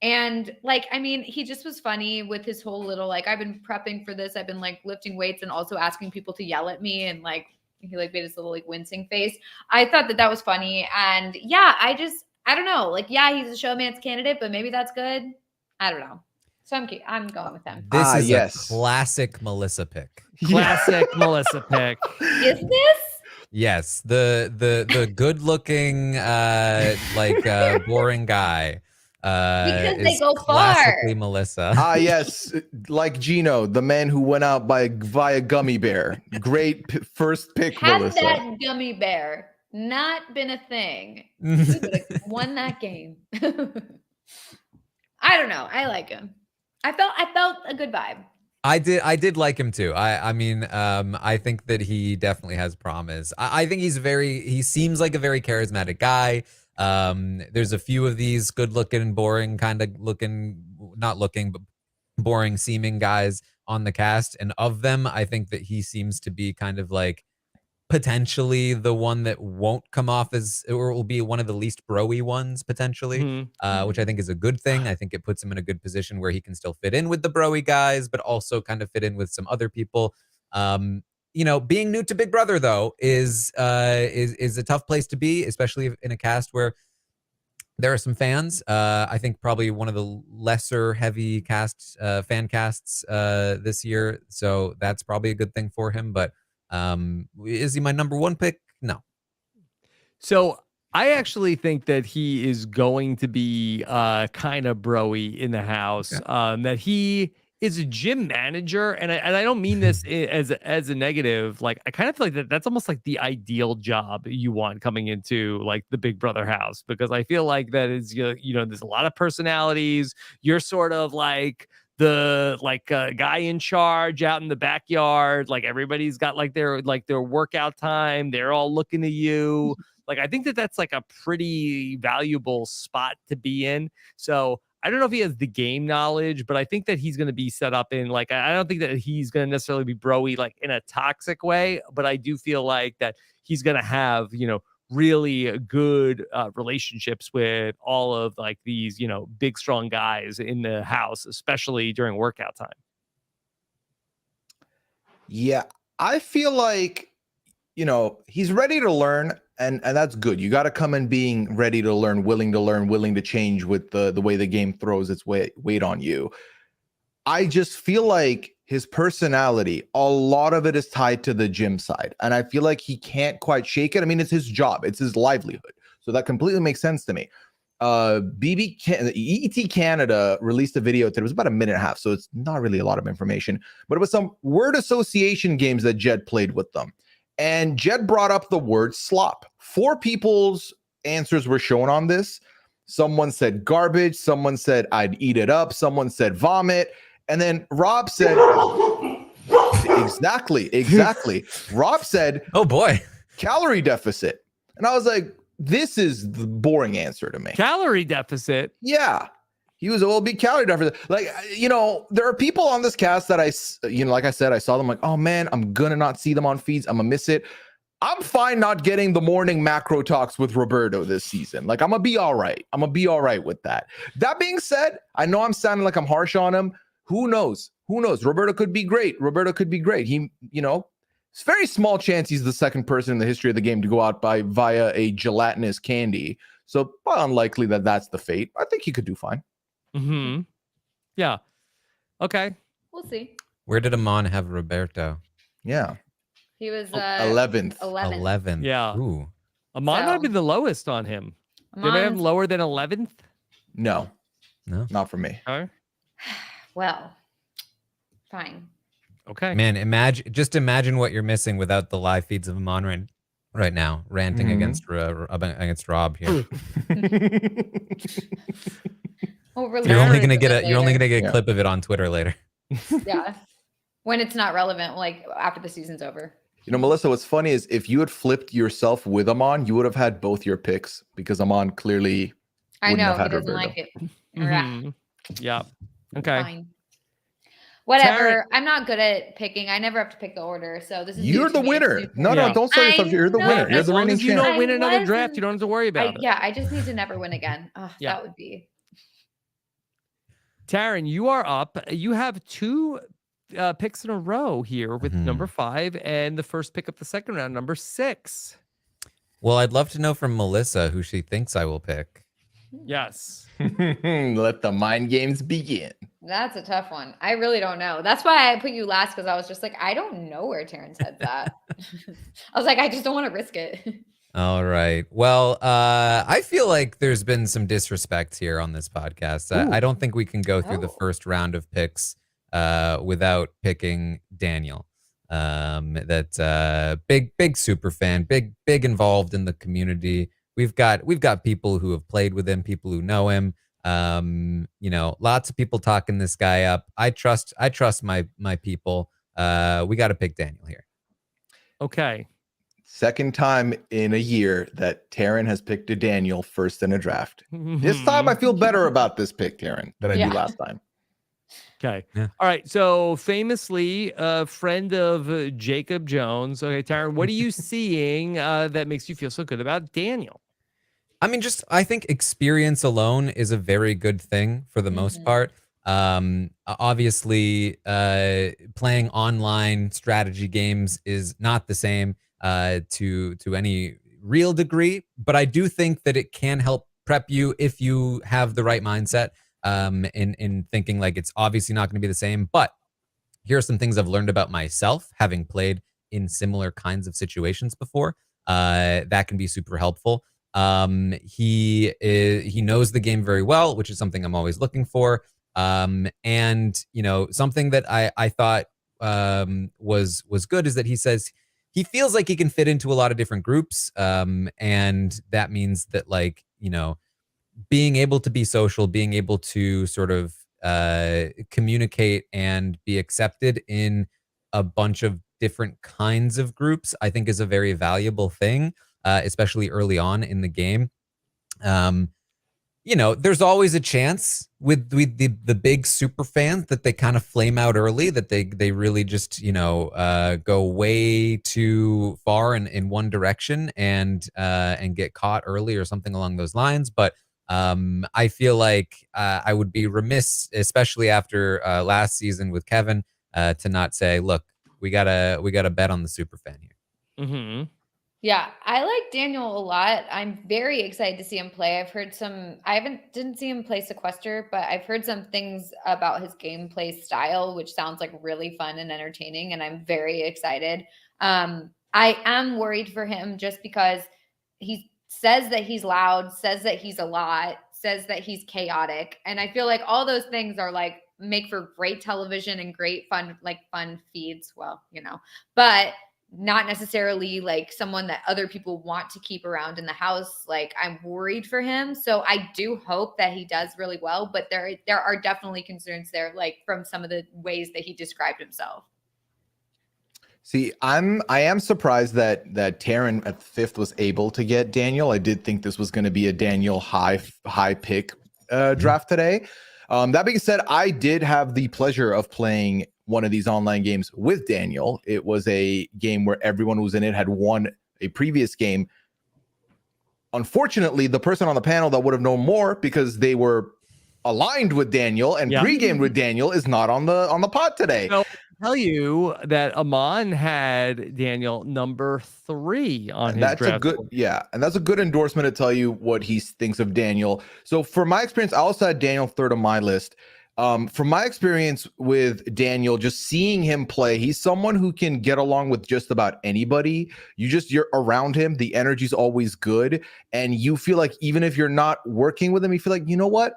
And like, I mean, he just was funny with his whole little, like, I've been prepping for this. I've been like lifting weights and also asking people to yell at me. And like, he like made his little like wincing face. I thought that was funny. And yeah, I don't know. Like, yeah, he's a showman's candidate, but maybe that's good. I don't know. So I'm going with him. This is a classic Melissa pick. Classic Melissa pick. Is this? Yes, the good looking boring guy. Because they go classically far. Melissa. Yes, like Gino, the man who went out via gummy bear. Great first pick, Had Melissa. that gummy bear not been a thing, he would have won that game. I don't know. I like him. I felt a good vibe. I did like him too. I think that he definitely has promise. I think he seems like a very charismatic guy. There's a few of these good looking, boring, kind of looking, not looking, but boring seeming guys on the cast. And of them, I think that he seems to be kind of like potentially the one that won't come off as, or will be one of the least bro-y ones potentially, which I think is a good thing. I think it puts him in a good position where he can still fit in with the bro-y guys, but also kind of fit in with some other people. You know, being new to Big Brother though is a tough place to be, especially in a cast where there are some fans. I think probably one of the lesser heavy casts, fan casts this year. So that's probably a good thing for him. But is he my number one pick? No. So I actually think that he is going to be kind of broy in the house. Okay. That he is a gym manager, and I don't mean this as a negative. Like I kind of feel like that's almost like the ideal job you want coming into like the Big Brother house, because I feel like that is there's a lot of personalities. You're sort of like the guy in charge out in the backyard. Like everybody's got like their workout time. They're all looking to you. Like I think that's like a pretty valuable spot to be in. So I don't know if he has the game knowledge, but I think that he's going to be set up in like, I don't think that he's going to necessarily be broy like in a toxic way, but I do feel like that he's going to have, really good relationships with all of like these, big, strong guys in the house, especially during workout time. Yeah, I feel like, he's ready to learn, and that's good. You got to come in being ready to learn, willing to change with the way the game throws its weight on you. I just feel like his personality, a lot of it is tied to the gym side. And I feel like he can't quite shake it. I mean, it's his job. It's his livelihood. So that completely makes sense to me. ET Canada released a video that was about a minute and a half. So it's not really a lot of information. But it was some word association games that Jed played with them. And Jed brought up the word slop. 4 people's answers were shown on this. Someone said garbage. Someone said I'd eat it up. Someone said vomit. And then Rob said, exactly. Rob said, oh boy, calorie deficit. And I was like, this is the boring answer to me. Calorie deficit? Yeah. He was, well, be calorie deficit. Like, there are people on this cast that like I said, I saw them like, oh man, I'm going to not see them on feeds. I'm going to miss it. I'm fine not getting the morning macro talks with Roberto this season. Like, I'm going to be all right. I'm going to be all right with that. That being said, I know I'm sounding like I'm harsh on him. Who knows? Roberto could be great. He, it's very small chance he's the second person in the history of the game to go out via a gelatinous candy. So unlikely that that's the fate. I think he could do fine. Mm-hmm. Yeah. Okay. We'll see. Where did Aman have Roberto? Yeah. He was 11th. 11th. Yeah. Ooh. Amon might be the lowest on him. Did they have him lower than 11th? No, No. not for me. Okay. Well, fine. Okay. Man, imagine what you're missing without the live feeds of Amon right now, ranting against Rob here. Well, You're only gonna get later. a clip of it on Twitter later. Yeah. When it's not relevant, like after the season's over. You know, Melissa, what's funny is if you had flipped yourself with Aman, you would have had both your picks because Aman clearly I wouldn't know have he had doesn't Roberto. like it. Mhm. Yeah. Okay. Fine. Whatever. Taran- I'm not good at picking. I never have to pick the order, so this is. You're new the to me. It's winner. new for No, me. no, don't sell yourself. You're the I winner. You're As the long reigning as you champ. don't win I another draft, wasn't- you don't have to worry about it. Yeah, I just need to never win again. Oh, Yeah. That would be. Taran, you are up. You have 2 picks in a row here with number 5 and the first pick of the second round, number 6. Well, I'd love to know from Melissa who she thinks I will pick. Yes. Let the mind games begin. That's a tough one. I really don't know. That's why I put you last because I was just like, I don't know where Taran's head's at. I was like, I just don't want to risk it. All right. Well, I feel like there's been some disrespect here on this podcast. I don't think we can go through the first round of picks without picking Daniel. Big super fan, big involved in the community. We've got people who have played with him, people who know him. Lots of people talking this guy up. I trust my people. We got to pick Daniel here. Okay. Second time in a year that Taran has picked a Daniel first in a draft. This time I feel better about this pick, Taran, than I did last time. Okay. Yeah. All right. So famously, a friend of Jacob Jones. Okay, Taran, what are you seeing that makes you feel so good about Daniel? I mean, I think experience alone is a very good thing for the most part. Obviously, playing online strategy games is not the same to any real degree, but I do think that it can help prep you if you have the right mindset in thinking like it's obviously not going to be the same. But here are some things I've learned about myself, having played in similar kinds of situations before. That can be super helpful. He knows the game very well, which is something I'm always looking for. And something that I thought was good is that he says he feels like he can fit into a lot of different groups. And that means that being able to be social, being able to sort of communicate and be accepted in a bunch of different kinds of groups, I think is a very valuable thing, especially early on in the game. There's always a chance with the big super fans that they kind of flame out early, that they really just go way too far in one direction and get caught early or something along those lines. But I feel like I would be remiss, especially after last season with Kevin, to not say, look, we gotta bet on the super fan here. Mm-hmm. Yeah, I like Daniel a lot. I'm very excited to see him play. I've heard didn't see him play Sequester, but I've heard some things about his gameplay style, which sounds like really fun and entertaining, and I'm very excited. I am worried for him just because he says that he's loud, says that he's a lot, says that he's chaotic, and I feel like all those things are like make for great television and great fun feeds. Well, but not necessarily like someone that other people want to keep around in the house. Like I'm worried for him. So I do hope that he does really well, but there are definitely concerns there, like from some of the ways that he described himself. See, I am surprised that Taran at 5th was able to get Daniel. I did think this was going to be a Daniel high pick draft today. That being said, I did have the pleasure of playing one of these online games with Daniel. It was a game where everyone who was in it had won a previous game. Unfortunately, the person on the panel that would have known more because they were aligned with Daniel and pre-gamed with Daniel is not on the pod today. So I'll tell you that Amon had Daniel number 3 on his draft board. And that's a good endorsement to tell you what he thinks of Daniel. So for my experience, I also had Daniel 3rd on my list. From my experience with Daniel, just seeing him play, he's someone who can get along with just about anybody. You're around him, the energy's always good, and you feel like even if you're not working with him, you feel like, you know what?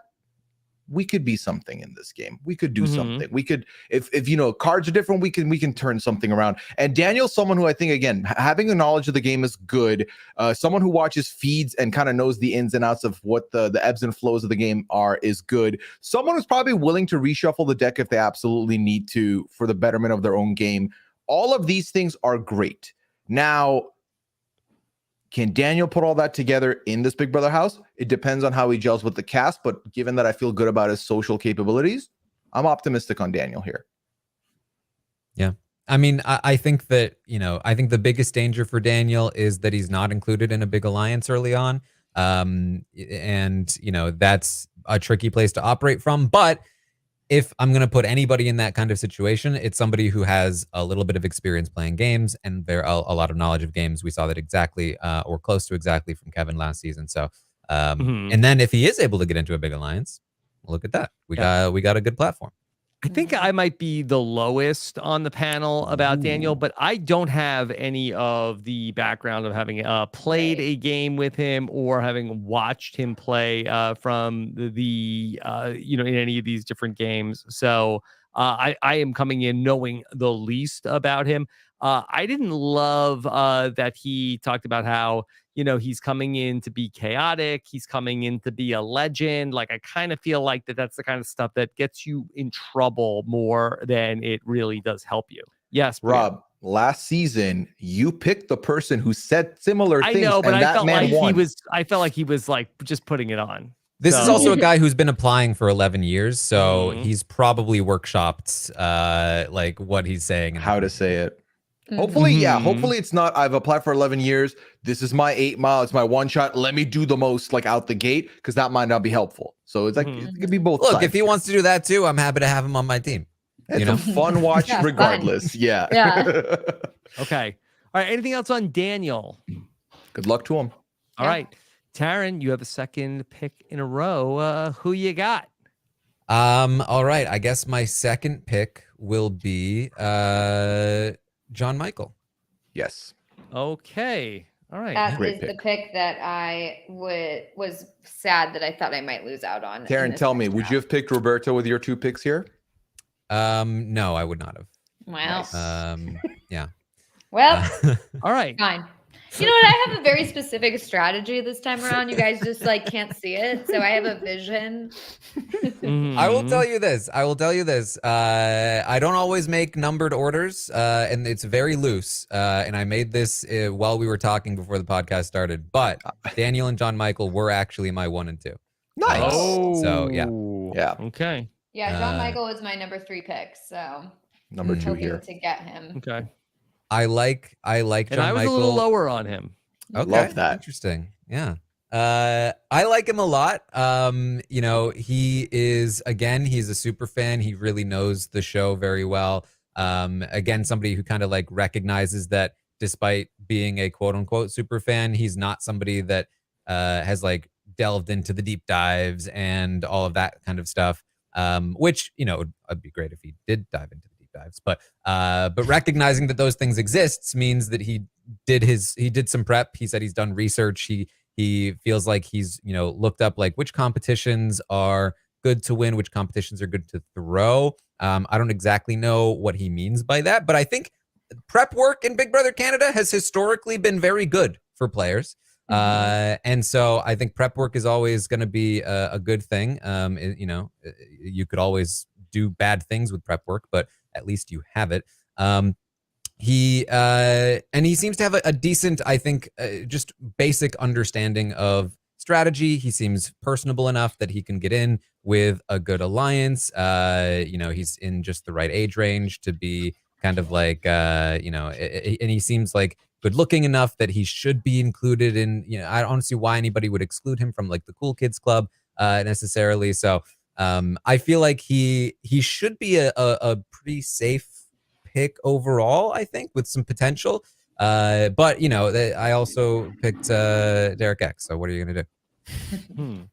We could be something in this game. We could do something. We could, if cards are different, we can turn something around. And Daniel's someone who I think, again, having a knowledge of the game is good. Someone who watches feeds and kind of knows the ins and outs of what the ebbs and flows of the game are is good. Someone who's probably willing to reshuffle the deck if they absolutely need to for the betterment of their own game. All of these things are great. Now, can Daniel put all that together in this Big Brother house? It depends on how he gels with the cast, but given that I feel good about his social capabilities, I'm optimistic on Daniel here. Yeah. I mean, I think that, I think the biggest danger for Daniel is that he's not included in a big alliance early on. And, that's a tricky place to operate from. But if I'm going to put anybody in that kind of situation, it's somebody who has a little bit of experience playing games and there are a lot of knowledge of games. We saw that exactly or close to exactly from Kevin last season. So, and then if he is able to get into a big alliance, look at that. We got a good platform. I think I might be the lowest on the panel about Daniel, but I don't have any of the background of having played a game with him or having watched him play from the in any of these different games. So I am coming in knowing the least about him. I didn't love that he talked about how, he's coming in to be chaotic. He's coming in to be a legend. Like, I kind of feel like that's the kind of stuff that gets you in trouble more than it really does help you. Yes, Rob, last season, you picked the person who said similar things. I know, but and I felt like won. I felt like he was like just putting it on. This is also a guy who's been applying for 11 years, so he's probably workshopped like what he's saying and how to say it. Hopefully, hopefully it's not, I've applied for 11 years. This is my 8 mile. It's my one shot. Let me do the most like out the gate, because that might not be helpful. So it's like, it could be both Look, sides. if he wants to do that too, I'm happy to have him on my team. It's a fun watch regardless. Fun. Yeah. Okay. All right. Anything else on Daniel? Good luck to him. All right. Taran, you have a second pick in a row. Who you got? All right. I guess my second pick will be John Michael. Yes. Okay. All right. That Great is pick. the pick that I was sad that I thought I might lose out on. Taryn, tell me, would you have picked Roberto with your 2 picks here? No, I would not have. Wow. Nice. Yeah. Well, all right. Fine. You know what? I have a very specific strategy this time around. You guys just can't see it. So I have a vision. I will tell you this. I don't always make numbered orders, and it's very loose. And I made this while we were talking before the podcast started. But Daniel and John Michael were actually my 1 and 2. Nice. So yeah. Okay. Yeah, John Michael was my number 3 pick. So number 2 here to get him. Okay. I like John Michael. And I was a little lower on him. Okay. Love that. Interesting. Yeah. I like him a lot. He is, again, he's a super fan. He really knows the show very well. Again, somebody who kind of like recognizes that despite being a quote unquote super fan, he's not somebody that has like delved into the deep dives and all of that kind of stuff. Which, it'd be great if he did dive into the deep dives, but recognizing that those things exist means that he did some prep. He said he's done research. He feels like he's, looked up like which competitions are good to win, which competitions are good to throw. I don't exactly know what he means by that, but I think prep work in Big Brother Canada has historically been very good for players. And so I think prep work is always going to be a good thing. You could always do bad things with prep work, but at least you have it. He seems to have a decent, I think, just basic understanding of strategy. He seems personable enough that he can get in with a good alliance. He's in just the right age range to be kind of like, and he seems like good looking enough that he should be included in, I don't see why anybody would exclude him from like the cool kids club necessarily. So I feel like he should be a pretty safe pick overall, I think, with some potential. But I also picked Derek X. So what are you gonna do?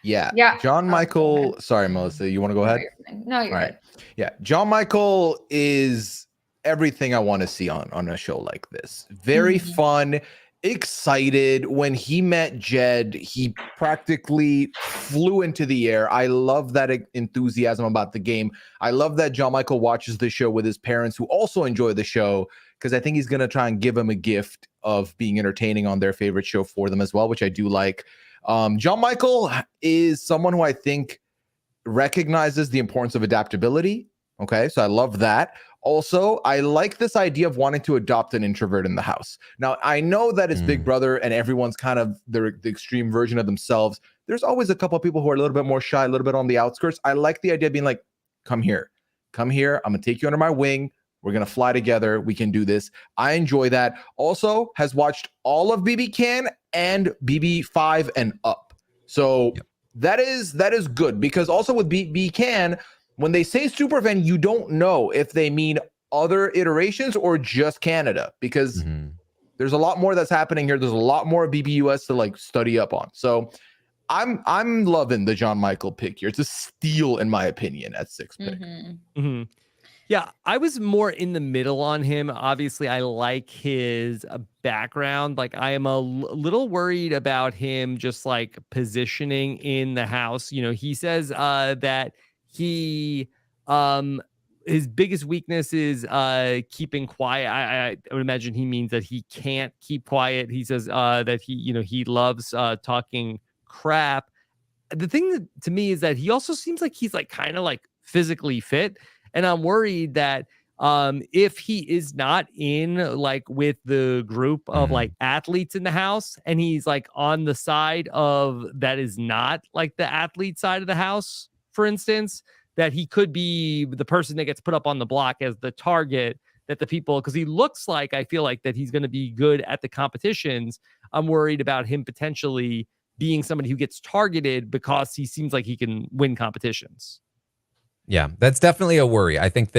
Yeah. Yeah. John Oh, go Michael. ahead. Sorry, Melissa. You want to go No, ahead? you're fine. No, you're All good. right. Yeah. John Michael is everything I want to see on a show like this. Very Mhm. fun, excited. When he met Jed, he practically flew into the air. I love that enthusiasm about the game. I love that John Michael watches the show with his parents who also enjoy the show, because I think he's going to try and give him a gift of being entertaining on their favorite show for them as well, which I do like. John Michael is someone who I think recognizes the importance of adaptability. Okay, so I love that. Also, I like this idea of wanting to adopt an introvert in the house. Now, I know that it's Big Brother and everyone's kind of the extreme version of themselves. There's always a couple of people who are a little bit more shy, a little bit on the outskirts. I like the idea of being like, come here. I'm going to take you under my wing. We're going to fly together. We can do this. I enjoy that. Also, has watched all of BBCAN and BB5 and up. So that is good, because also with BBCAN, when they say superfan, you don't know if they mean other iterations or just Canada, because there's a lot more that's happening here. There's a lot more BBUS to like study up on. So I'm loving the John Michael pick here. It's a steal in my opinion at 6th pick. Yeah, I was more in the middle on him. Obviously, I like his background. Like, I am a little worried about him just like positioning in the house. You know, he says that he his biggest weakness is keeping quiet. I would imagine he means that he can't keep quiet. He says that he loves talking crap. The thing that, to me, is that he also seems like he's like kind of like physically fit. And I'm worried that if he is not in like with the group of like athletes in the house, and he's like on the side of that is not like the athlete side of the house, for instance, that he could be the person that gets put up on the block as the target, that the people, because he looks like, I feel like that he's going to be good at the competitions. I'm worried about him potentially being somebody who gets targeted because he seems like he can win competitions. Yeah, that's definitely a worry. I think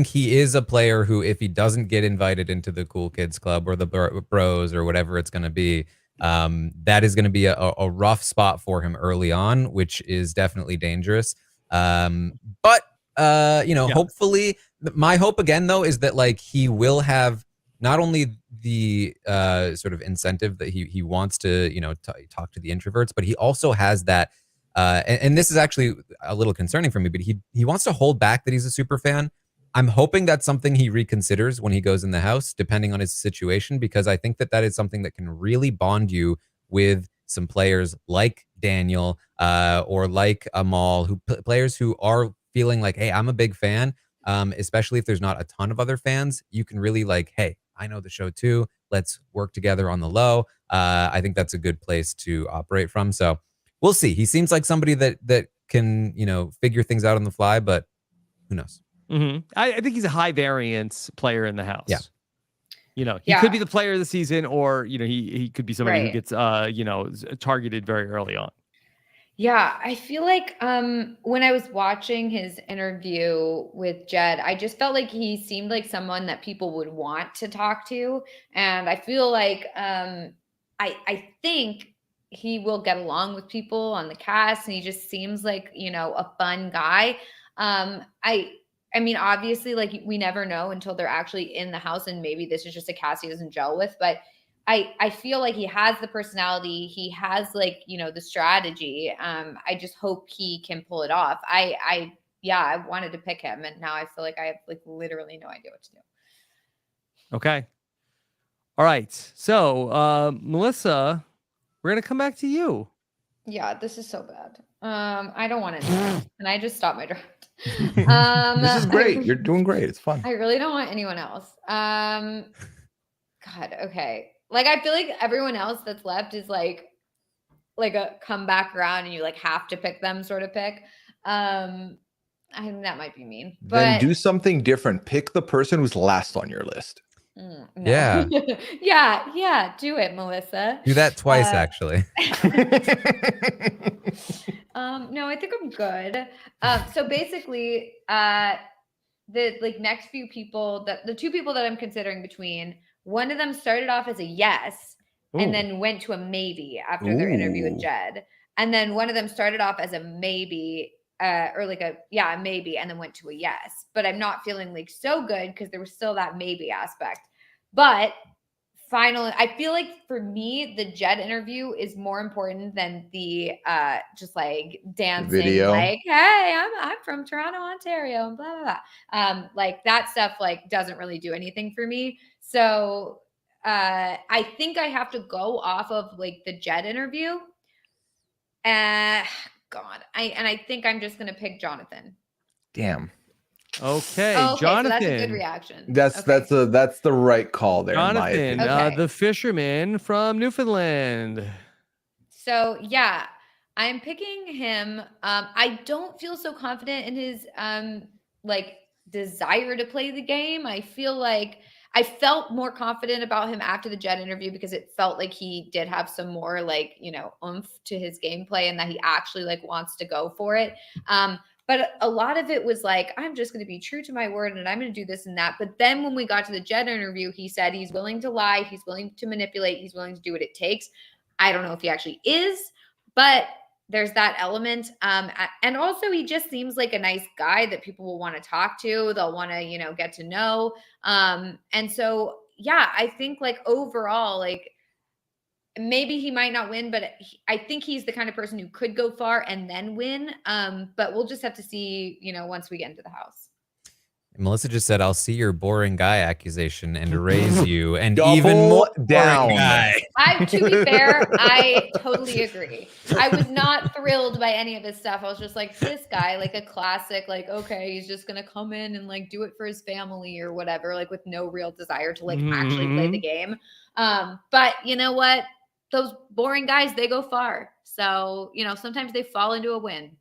he is a player who, if he doesn't get invited into the Cool Kids Club or the Bros or whatever it's going to be, that is going to be a rough spot for him early on, which is definitely dangerous. But hopefully, my hope again though is that like he will have not only the sort of incentive that he wants to talk to the introverts, but he also has that. And this is actually a little concerning for me, but he wants to hold back that he's a super fan. I'm hoping that's something he reconsiders when he goes in the house, depending on his situation, because I think that is something that can really bond you with some players like Daniel or like Amal, players who are feeling like, hey, I'm a big fan, especially if there's not a ton of other fans. You can really like, hey, I know the show too. Let's work together on the low. I think that's a good place to operate from. So we'll see. He seems like somebody that can, figure things out on the fly, but who knows? I think he's a high variance player in the house. Yeah. He could be the player of the season, or, he could be somebody who gets, targeted very early on. Yeah, I feel like when I was watching his interview with Jed, I just felt like he seemed like someone that people would want to talk to. And I feel like I think he will get along with people on the cast, and he just seems like, a fun guy. I mean, obviously, like, we never know until they're actually in the house, and maybe this is just a cast he doesn't gel with, but I feel like he has the personality. He has like, the strategy. I just hope he can pull it off. I wanted to pick him, and now I feel like I have like literally no idea what to do. Okay. All right. So, Melissa, we're going to come back to you. Yeah, this is so bad. I don't want it. Can I just stop my draft? This is great. You're doing great. It's fun. I really don't want anyone else. God, okay. Like, I feel like everyone else that's left is like a comeback round, and you like have to pick them sort of pick. I think that might be mean. But then do something different. Pick the person who's last on your list. No. Yeah. yeah. Do it, Melissa. Do that twice, actually. No, I think I'm good. So basically, the like next few people, the two people that I'm considering between, one of them started off as a yes and then went to a maybe after their interview with Jed. And then one of them started off as a maybe, or like a maybe, and then went to a yes. But I'm not feeling like so good because there was still that maybe aspect. But finally, I feel like for me, the Jed interview is more important than the just like dancing, video. like, hey, I'm from Toronto, Ontario, and blah blah blah. Like that stuff like doesn't really do anything for me. So I think I have to go off of like the Jed interview. God, I think I'm just gonna pick Jonathan. Damn. Okay, Okay, Jonathan. so that's a good reaction. That's the right call there. Jonathan, in my opinion. Okay. the fisherman from Newfoundland. So yeah, I'm picking him. I don't feel so confident in his like desire to play the game. I feel like I felt more confident about him after the Jed interview because it felt like he did have some more like, oomph to his gameplay and that he actually like wants to go for it. But a lot of it was like, I'm just going to be true to my word and I'm going to do this and that. But then when we got to the Jed interview, he said he's willing to lie. He's willing to manipulate. He's willing to do what it takes. I don't know if he actually is, but there's that element. And also he just seems like a nice guy that people will want to talk to. They'll want to, get to know. And so, yeah, I think like overall, like maybe he might not win, but I think he's the kind of person who could go far and then win. But we'll just have to see, once we get into the house. Melissa just said, I'll see your boring guy accusation and raise you and Double even more down. boring guy. To be fair, I totally agree. I was not thrilled by any of his stuff. I was just like, this guy, like a classic, like, okay, he's just going to come in and like do it for his family or whatever, like with no real desire to like actually play the game. But you know what? Those boring guys, they go far. So, sometimes they fall into a win.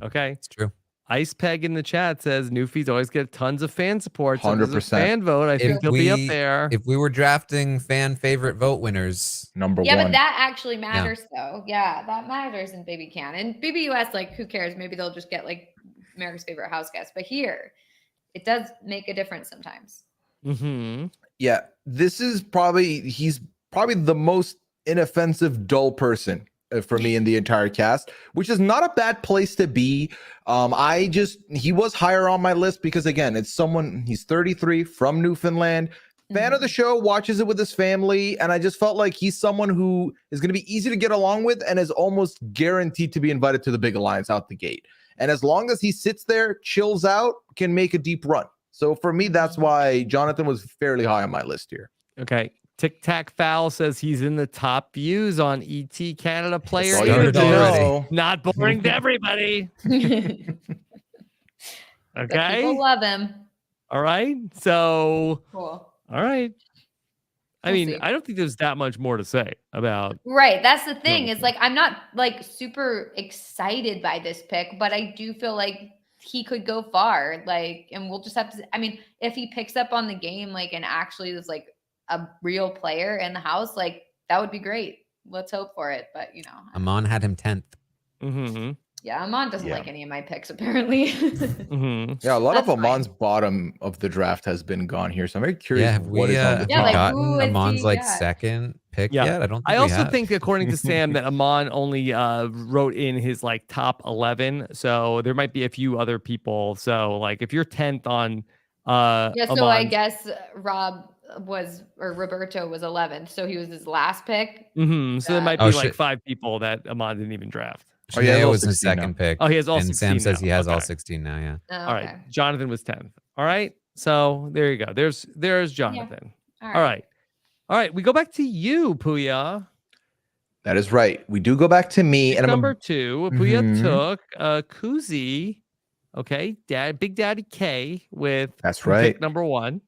Okay. It's true. Ice Peg in the chat says Newfies always get tons of fan support. So 100%. Fan vote. I think they'll be up there. If we were drafting fan favorite vote winners, number one. Yeah, but that actually matters though. Yeah, that matters in BBCAN. And BBUS, like, who cares? Maybe they'll just get like America's favorite house guest. But here, it does make a difference sometimes. Mm-hmm. Yeah, he's probably the most inoffensive, dull person for me in the entire cast, which is not a bad place to be. He was higher on my list because again, he's 33 from Newfoundland, fan of the show, watches it with his family. And I just felt like he's someone who is going to be easy to get along with and is almost guaranteed to be invited to the big alliance out the gate. And as long as he sits there, chills out, can make a deep run. So for me, that's why Jonathan was fairly high on my list here. Okay. Tic Tac Foul says he's in the top views on ET Canada Player. Started already. Not boring to everybody. Okay. People love him. All right. So, Cool. All right. I We'll mean, see. I don't think there's that much more to say about. Right. That's the thing. Is like, I'm not like super excited by this pick, but I do feel like he could go far. Like, and we'll just have to, I mean, if he picks up on the game, like, and actually is like a real player in the house, like that would be great. Let's hope for it. But Amon had him 10th. Mm-hmm. yeah, Aman doesn't like any of my picks apparently. Mm-hmm. Yeah, a lot That's of Amon's bottom of the draft has been gone here. So I'm very curious Yeah, have what we is on the Yeah, like, top. who gotten is Amon's he like got? second pick Yeah. yet? I don't think I we also have. think, according to Sam, that Aman only wrote in his like top 11. So there might be a few other people. So like if you're 10th on Yeah, so I Aman's- guess Roberto was 11th, so he was his last pick. Mhm. So there might be Oh, like shit. 5 people that Aman didn't even draft. Oh, yeah, Shanaya all was his 16 now. second pick. Oh, he has all and 16 Sam says now. he has all Okay. 16 now, yeah. Oh, All right. okay. Jonathan was 10th. All right. So there you go. There's Jonathan. All right. All right. We go back to you, Pooya. That is right. We do go back to me. Pick And number 2. Pooya Mhm. took Kuzie. Okay. Big Daddy K with That's pick right. number 1.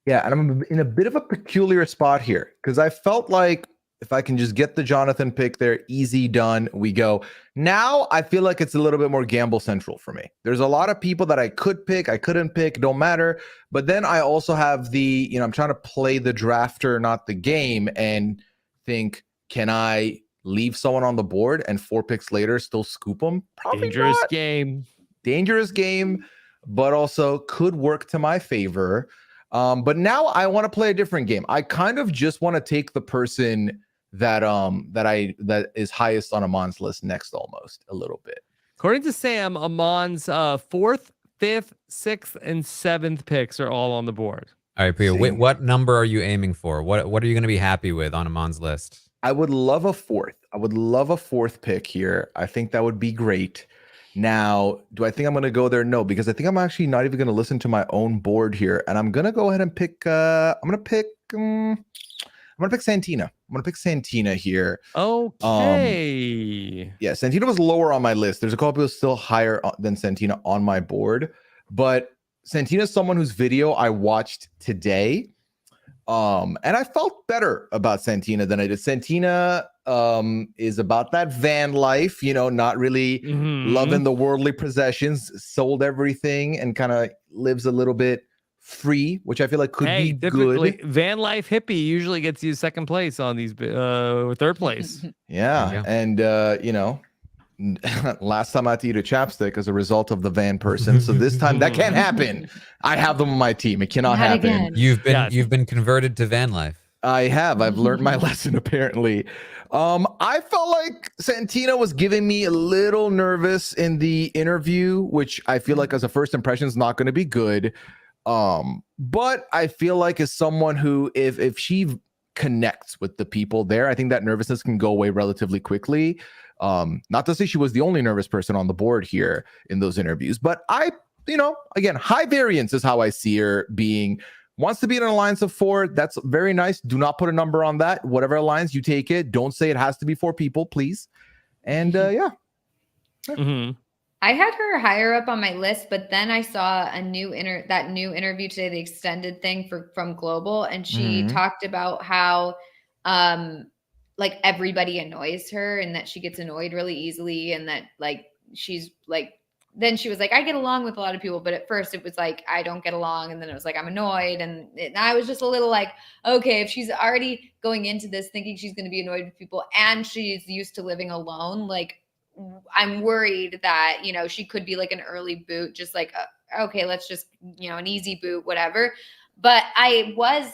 Yeah, and I'm in a bit of a peculiar spot here because I felt like if I can just get the Jonathan pick there, easy, done, we go. Now I feel like it's a little bit more gamble central for me. There's a lot of people that I could pick, I couldn't pick, don't matter. But then I also have the, I'm trying to play the drafter, not the game, and think, can I leave someone on the board and 4 picks later still scoop them? Probably Dangerous not. game. Dangerous game, but also could work to my favor. But now I want to play a different game. I kind of just want to take the person that is highest on Aman's list next, almost a little bit. According to Sam, Aman's 4th, 5th, 6th, and 7th picks are all on the board. All right, Pooya, See? what number are you aiming for? What are you going to be happy with on Aman's list? I would love a fourth. I would love a fourth pick here. I think that would be great. Now, do I think I'm going to go there? No, because I think I'm actually not even going to listen to my own board here, and I'm going to go ahead and pick. I'm going to pick Santina. I'm going to pick Santina here. Okay. Yeah, Santina was lower on my list. There's a couple people still higher than Santina on my board, but Santina is someone whose video I watched today. And I felt better about Santina than I did. Santina is about that van life, not really loving the worldly possessions, sold everything, and kind of lives a little bit free, which I feel like could be good. Van life hippie usually gets you second place on these, third place. Yeah. And, last time I had to eat a chapstick as a result of the van person. So this time that can't happen. I have them on my team. It cannot happen. Again. You've been converted to van life. I have. I've learned my lesson, apparently. I felt like Santina was giving me a little nervous in the interview, which I feel like as a first impression is not going to be good. But I feel like as someone who, if she connects with the people there, I think that nervousness can go away relatively quickly. Not to say she was the only nervous person on the board here in those interviews, but again, high variance is how I see her being. Wants to be in an alliance of 4. That's very nice. Do not put a number on that. Whatever alliance you take it. Don't say it has to be 4 people, please. And yeah. I had her higher up on my list, but then I saw a new interview today, the extended thing from Global, and she talked about how like everybody annoys her and that she gets annoyed really easily, and that like she's like, then she was like, I get along with a lot of people, but at first it was like I don't get along, and then it was like I'm annoyed, and I was just a little like, okay, if she's already going into this thinking she's going to be annoyed with people and she's used to living alone, like I'm worried that, she could be like an early boot, just like, okay, let's just, an easy boot, whatever. But I was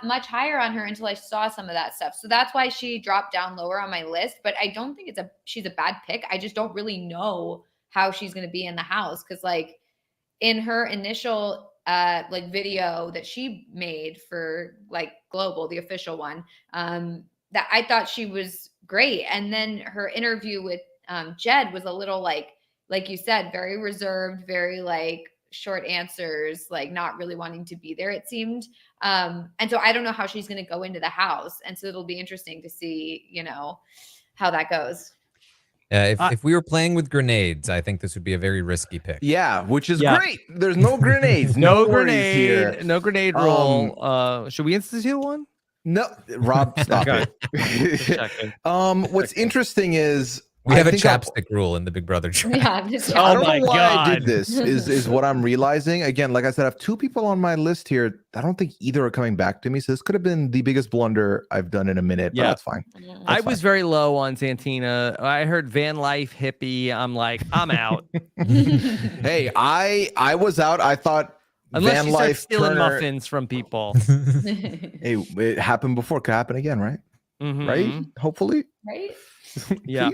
much higher on her until I saw some of that stuff. So that's why she dropped down lower on my list. But I don't think she's a bad pick. I just don't really know how she's going to be in the house. Cause like in her initial like video that she made for like Global, the official one, that I thought she was great. And then her interview with Jed was a little like you said, very reserved, very like short answers, like not really wanting to be there, it seemed. And so I don't know how she's going to go into the house. And so it'll be interesting to see, how that goes. If we were playing with grenades, I think this would be a very risky pick. Yeah, which is great. There's no grenades. No grenade here. No grenade roll. Should we institute one? No, Rob, stop it. What's interesting is we have a chapstick rule in the Big Brother chat. Yeah, I don't know why I did this. Is what I'm realizing. Again, like I said, I have 2 people on my list here. I don't think either are coming back to me. So this could have been the biggest blunder I've done in a minute. But that's fine. I was very low on Santina. I heard van life hippie. I'm like, I'm out. Hey, I was out. I thought unless van you life start stealing Turner, muffins from people. Hey, it happened before. Could happen again, right? Right? Hopefully. Right. Yeah.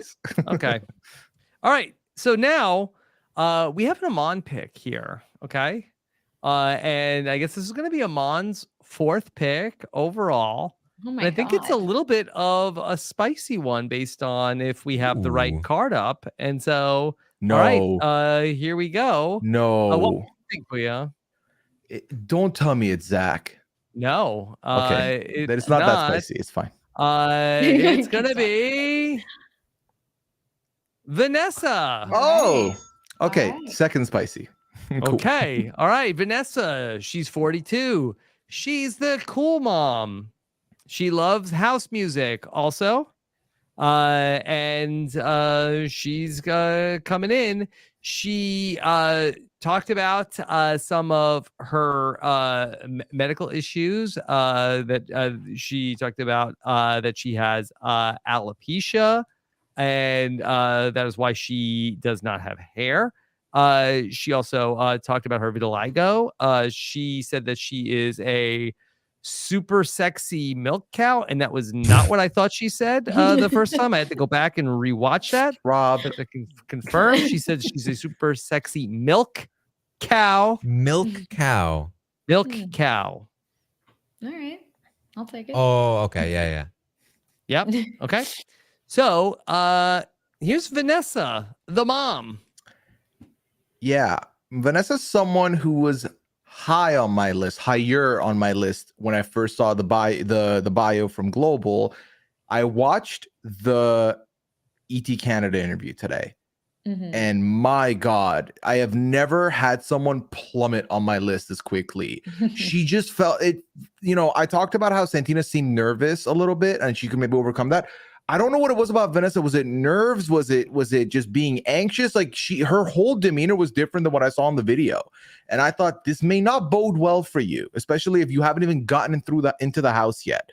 Okay. All right. So now we have an Aman pick here. Okay. And I guess this is going to be Aman's 4th pick overall. Oh my and I think it's a little bit of a spicy one based on if we have the right card up. And so, no. All right. Here we go. No. What do you think, Pooya? Don't tell me it's Zach. No. Okay. It's not that spicy. It's fine. It's gonna be Vanessa. Oh, okay. All right. Second spicy. Cool. Okay. All right. Vanessa. She's 42. She's the cool mom. She loves house music also. And she's coming in. She talked about some of her medical issues that she talked about that she has alopecia, and that is why she does not have hair. She also talked about her vitiligo. She said that she is a super sexy milk cow, and that was not what I thought she said the first time. I had to go back and rewatch that. Rob, To confirm, she said she's a super sexy milk cow. Milk cow. Milk cow. All right. I'll take it. Oh, okay. Yeah. Yep. Okay. So here's Vanessa, the mom. yeah, Vanessa's someone who was higher on my list when I first saw the bio from Global. I watched the ET Canada interview today. And my God, I have never had someone plummet on my list as quickly. She just felt it. I talked about how Santina seemed nervous a little bit, and she could maybe overcome that. I don't know what it was about Vanessa. Was it nerves? Was it just being anxious? Like her whole demeanor was different than what I saw in the video. And I thought this may not bode well for you, especially if you haven't even gotten into the house yet.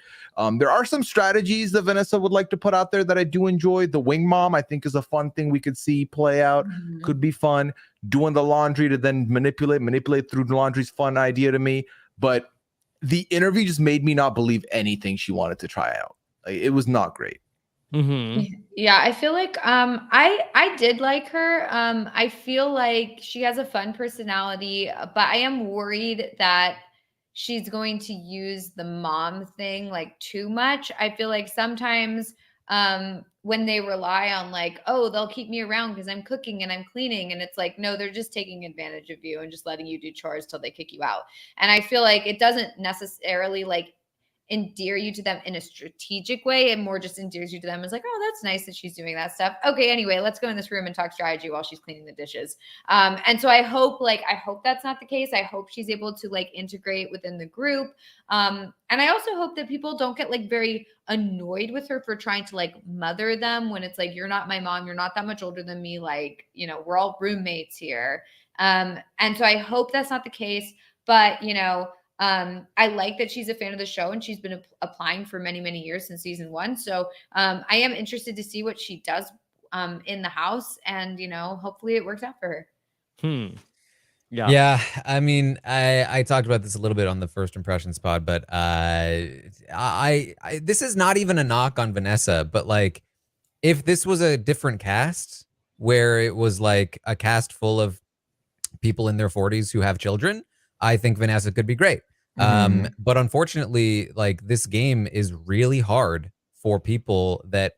There are some strategies that Vanessa would like to put out there that I do enjoy. The wing mom, I think, is a fun thing we could see play out. Could be fun. Doing the laundry to then manipulate through the laundry's fun idea to me. But the interview just made me not believe anything she wanted to try out. It was not great. Yeah, I feel like I did like her. I feel like she has a fun personality, but I am worried that she's going to use the mom thing like too much. I feel like sometimes when they rely on like, oh, they'll keep me around because I'm cooking and I'm cleaning, and it's like, no, they're just taking advantage of you and just letting you do chores till they kick you out. And I feel like it doesn't necessarily like endear you to them in a strategic way, and more just endears you to them as like, oh, that's nice that she's doing that stuff. Okay, anyway, let's go in this room and talk strategy while she's cleaning the dishes. And so I hope that's not the case. I hope she's able to like integrate within the group. And I also hope that people don't get like very annoyed with her for trying to like mother them when it's like, you're not my mom, you're not that much older than me, like, we're all roommates here. And so I hope that's not the case, but I like that she's a fan of the show, and she's been applying for many, many years since season 1. So I am interested to see what she does in the house, and hopefully it works out for her. Yeah. I mean, I talked about this a little bit on the First Impressions pod, but I this is not even a knock on Vanessa, but like if this was a different cast where it was like a cast full of people in their 40s who have children, I think Vanessa could be great. But unfortunately, like this game is really hard for people that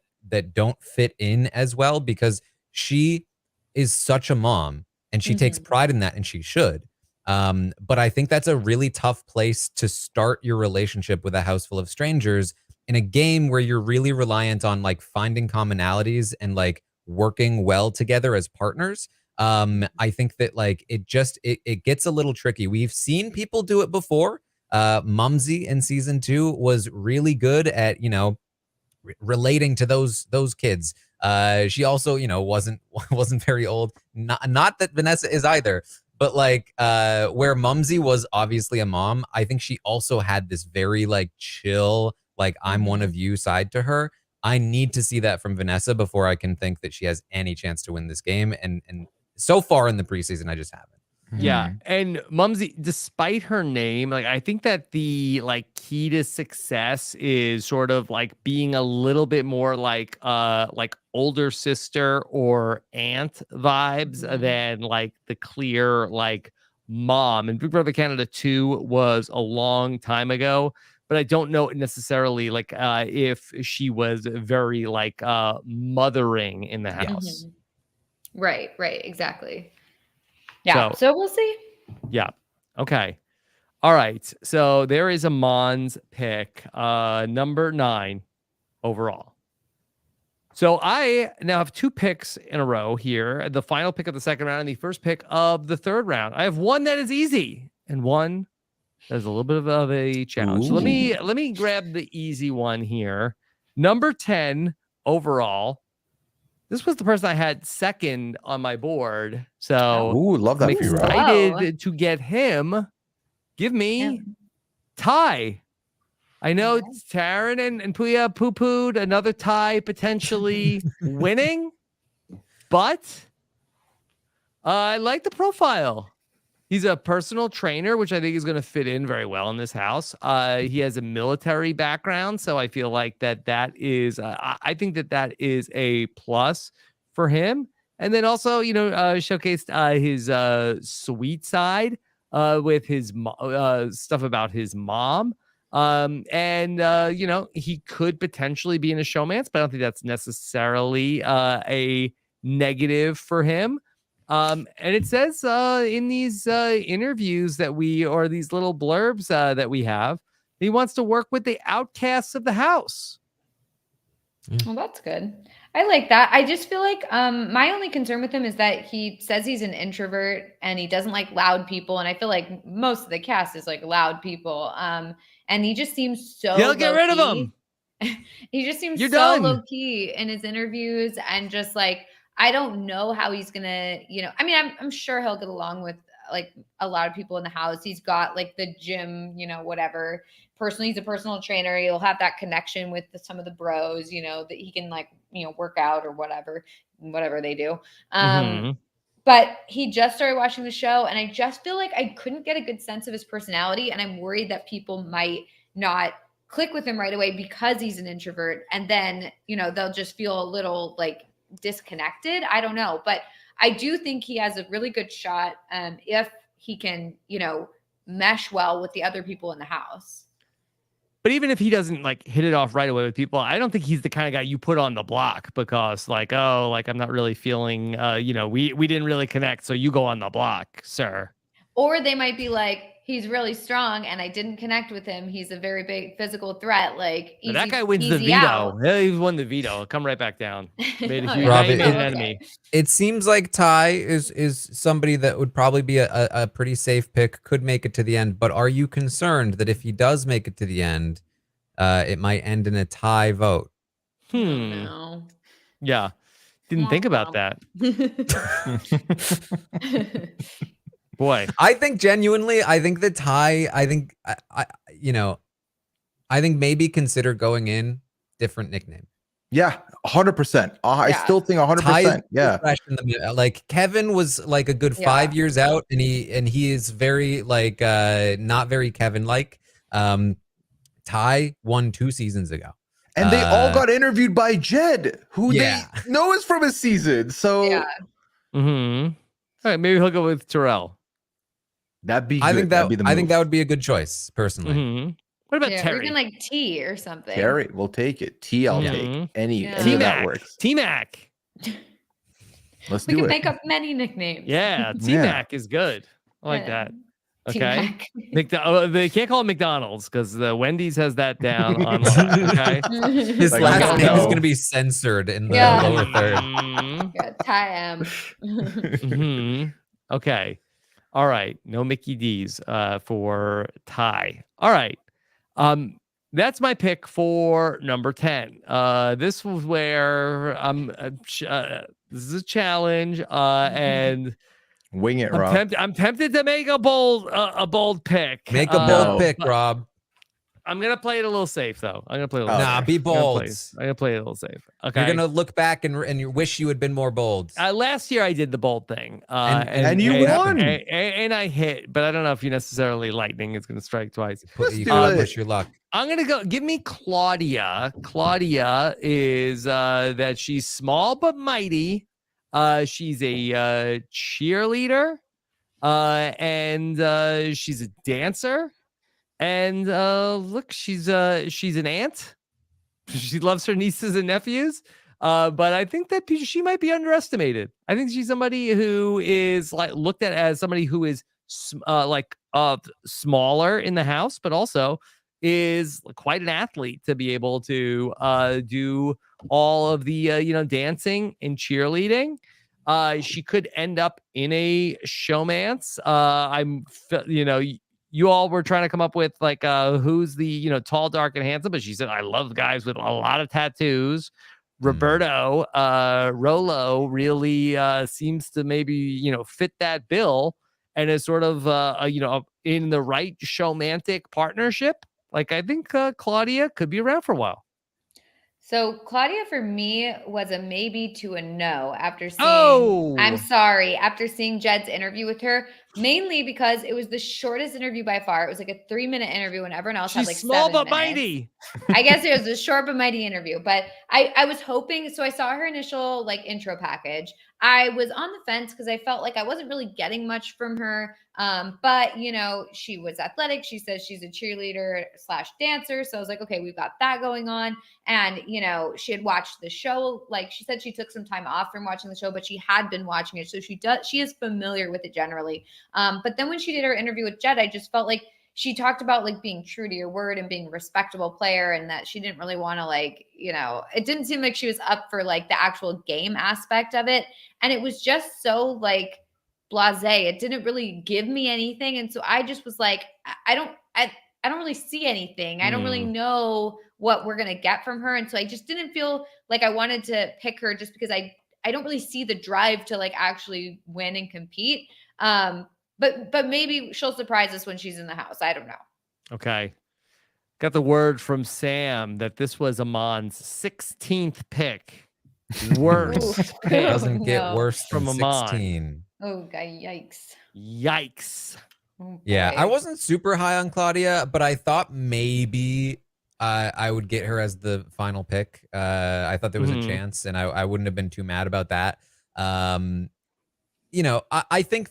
don't fit in as well, because she is such a mom and she takes pride in that, and she should. But I think that's a really tough place to start your relationship with a house full of strangers in a game where you're really reliant on like finding commonalities and like working well together as partners. I think that like it gets a little tricky. We've seen people do it before. Mumsy in season 2 was really good at, relating to those kids. She also, wasn't very old. Not that Vanessa is either, but like where Mumsy was obviously a mom, I think she also had this very like chill, like I'm one of you side to her. I need to see that from Vanessa before I can think that she has any chance to win this game. And so far in the preseason, I just haven't. Yeah, and Mumsy, despite her name, like I think that the like key to success is sort of like being a little bit more like older sister or aunt vibes than like the clear like mom. And Big Brother Canada 2 was a long time ago, but I don't know necessarily like if she was very like mothering in the house. Right, exactly. Yeah, so we'll see. Yeah. Okay. All right. So there is Aman's pick, number 9 overall. So I now have 2 picks in a row here. The final pick of the second round and the first pick of the third round. I have one that is easy and one that is a little bit of a challenge. So let me grab the easy one here. Number 10 overall. This was the person I had second on my board. So love that. I'm excited to get him. Give me tie. I know Taran and Pooya poo-pooed another tie potentially winning, but I like the profile. He's a personal trainer, which I think is going to fit in very well in this house. He has a military background, so I feel like that is. I think that is a plus for him. And then also, showcased his sweet side with his stuff about his mom. He could potentially be in a showmance, but I don't think that's necessarily a negative for him. And it says in these interviews or these little blurbs that we have, he wants to work with the outcasts of the house. Well, that's good. I like that. I just feel like my only concern with him is that he says he's an introvert and he doesn't like loud people. And I feel like most of the cast is like loud people. And he just seems so They'll get rid of him. He just seems You're so done. low key in his interviews, and just like, I don't know how he's gonna, I mean, I'm sure he'll get along with like a lot of people in the house. He's got like the gym, whatever. Personally, he's a personal trainer. He'll have that connection with some of the bros, that he can like, work out or whatever they do. But he just started watching the show, and I just feel like I couldn't get a good sense of his personality, and I'm worried that people might not click with him right away because he's an introvert, and then they'll just feel a little like disconnected. I don't know, but I do think he has a really good shot if he can mesh well with the other people in the house. But even if he doesn't like hit it off right away with people, I don't think he's the kind of guy you put on the block because like, oh, like I'm not really feeling we didn't really connect, so you go on the block, sir. Or they might be like, he's really strong and I didn't connect with him. He's a very big physical threat. Like easy, that guy wins the veto. Out. Yeah, he's won the veto. I'll come right back down. Rob, it seems like Ty is somebody that would probably be a pretty safe pick, could make it to the end. But are you concerned that if he does make it to the end, it might end in a tie vote? No. Yeah. Didn't think about that. Boy, I think genuinely, I think the tie, I think maybe consider going in different nickname. Yeah, 100%. I still think 100%. Yeah. Like Kevin was like a good 5 years out, and he is very like not very Kevin like. Ty won 2 seasons ago. And they all got interviewed by Jed, who they know is from a season. So all right, maybe he'll go with Terrell. That'd be. I think that would be a good choice, personally. What about Terry? Or even like T or something. Terry, we'll take it. T, I'll take any of that works. T-Mac. Let's we do can it. make up many nicknames. Yeah, T-Mac is good. I like that. Okay. They can't call it McDonald's because the Wendy's has that down on okay. His last name is going to be censored in the lower third. Ty M. Okay. All right. No Mickey D's for Ty. All right. That's my pick for number 10. This was where this is a challenge and wing it, Rob. I'm tempted to make a bold pick. Make a bold pick, Rob. I'm gonna play it a little safe though. I'm gonna play it a little safe. Be bold. I'm gonna play it a little safe. Okay. You're gonna look back and you wish you had been more bold. Last year I did the bold thing. And you won. And I hit, but I don't know if you necessarily lightning is gonna strike twice. You gotta push your luck. I'm gonna go. Give me Claudia. Claudia is that she's small but mighty. She's a cheerleader, and she's a dancer. And look, she's an aunt. She loves her nieces and nephews. But I think that she might be underestimated. I think she's somebody who is like looked at as somebody who is smaller in the house, but also is quite an athlete to be able to do all of the dancing and cheerleading. She could end up in a showmance. You all were trying to come up with like who's the tall, dark, and handsome, but she said I love guys with a lot of tattoos. Roberto Rolo really seems to maybe fit that bill and is sort of in the right showmantic partnership. Like I think Claudia could be around for a while. So Claudia for me was a maybe to a no after seeing I'm Oh, sorry, after seeing Jed's interview with her, mainly because it was the shortest interview by far. It was like a 3-minute interview when everyone else had she's like small 7 but minutes. mighty. I guess it was a short but mighty interview, but I was hoping. So I saw her initial like intro package. I was on the fence because I felt like I wasn't really getting much from her. But you know, she was athletic. She says she's a cheerleader slash dancer. So I was like, okay, we've got that going on. And you know, she had watched the show. Like she said, she took some time off from watching the show, but she had been watching it, so she is familiar with it generally. But then when she did her interview with Jed, I just felt like she talked about like being true to your word and being a respectable player, and that she didn't really want to like, you know, it didn't seem like she was up for like the actual game aspect of it. And it was just so like blasé. It didn't really give me anything. And so I just was like, I don't really see anything. I don't really know what we're going to get from her. And so I just didn't feel like I wanted to pick her just because I don't really see the drive to like actually win and compete. But maybe she'll surprise us when she's in the house. I don't know. Okay. Got the word from Sam that this was Aman's 16th pick. Worst pick Doesn't get no. worse than from Aman. 16. Oh, yikes. Yikes. Oh, Yeah, I boy. wasn't super high on Claudia, but I thought maybe I would get her as the final pick. I thought there was a chance, and I wouldn't have been too mad about that. You know, I think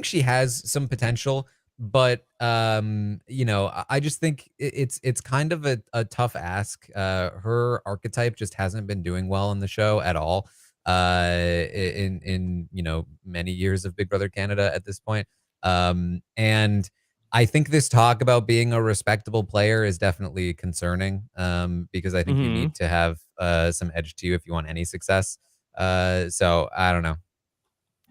she has some potential, but you know, I just think it's kind of a tough ask. Her archetype just hasn't been doing well in the show at all. In you know, many years of Big Brother Canada at this point. And I think this talk about being a respectable player is definitely concerning. Because I think you need to have some edge to you if you want any success. So I don't know.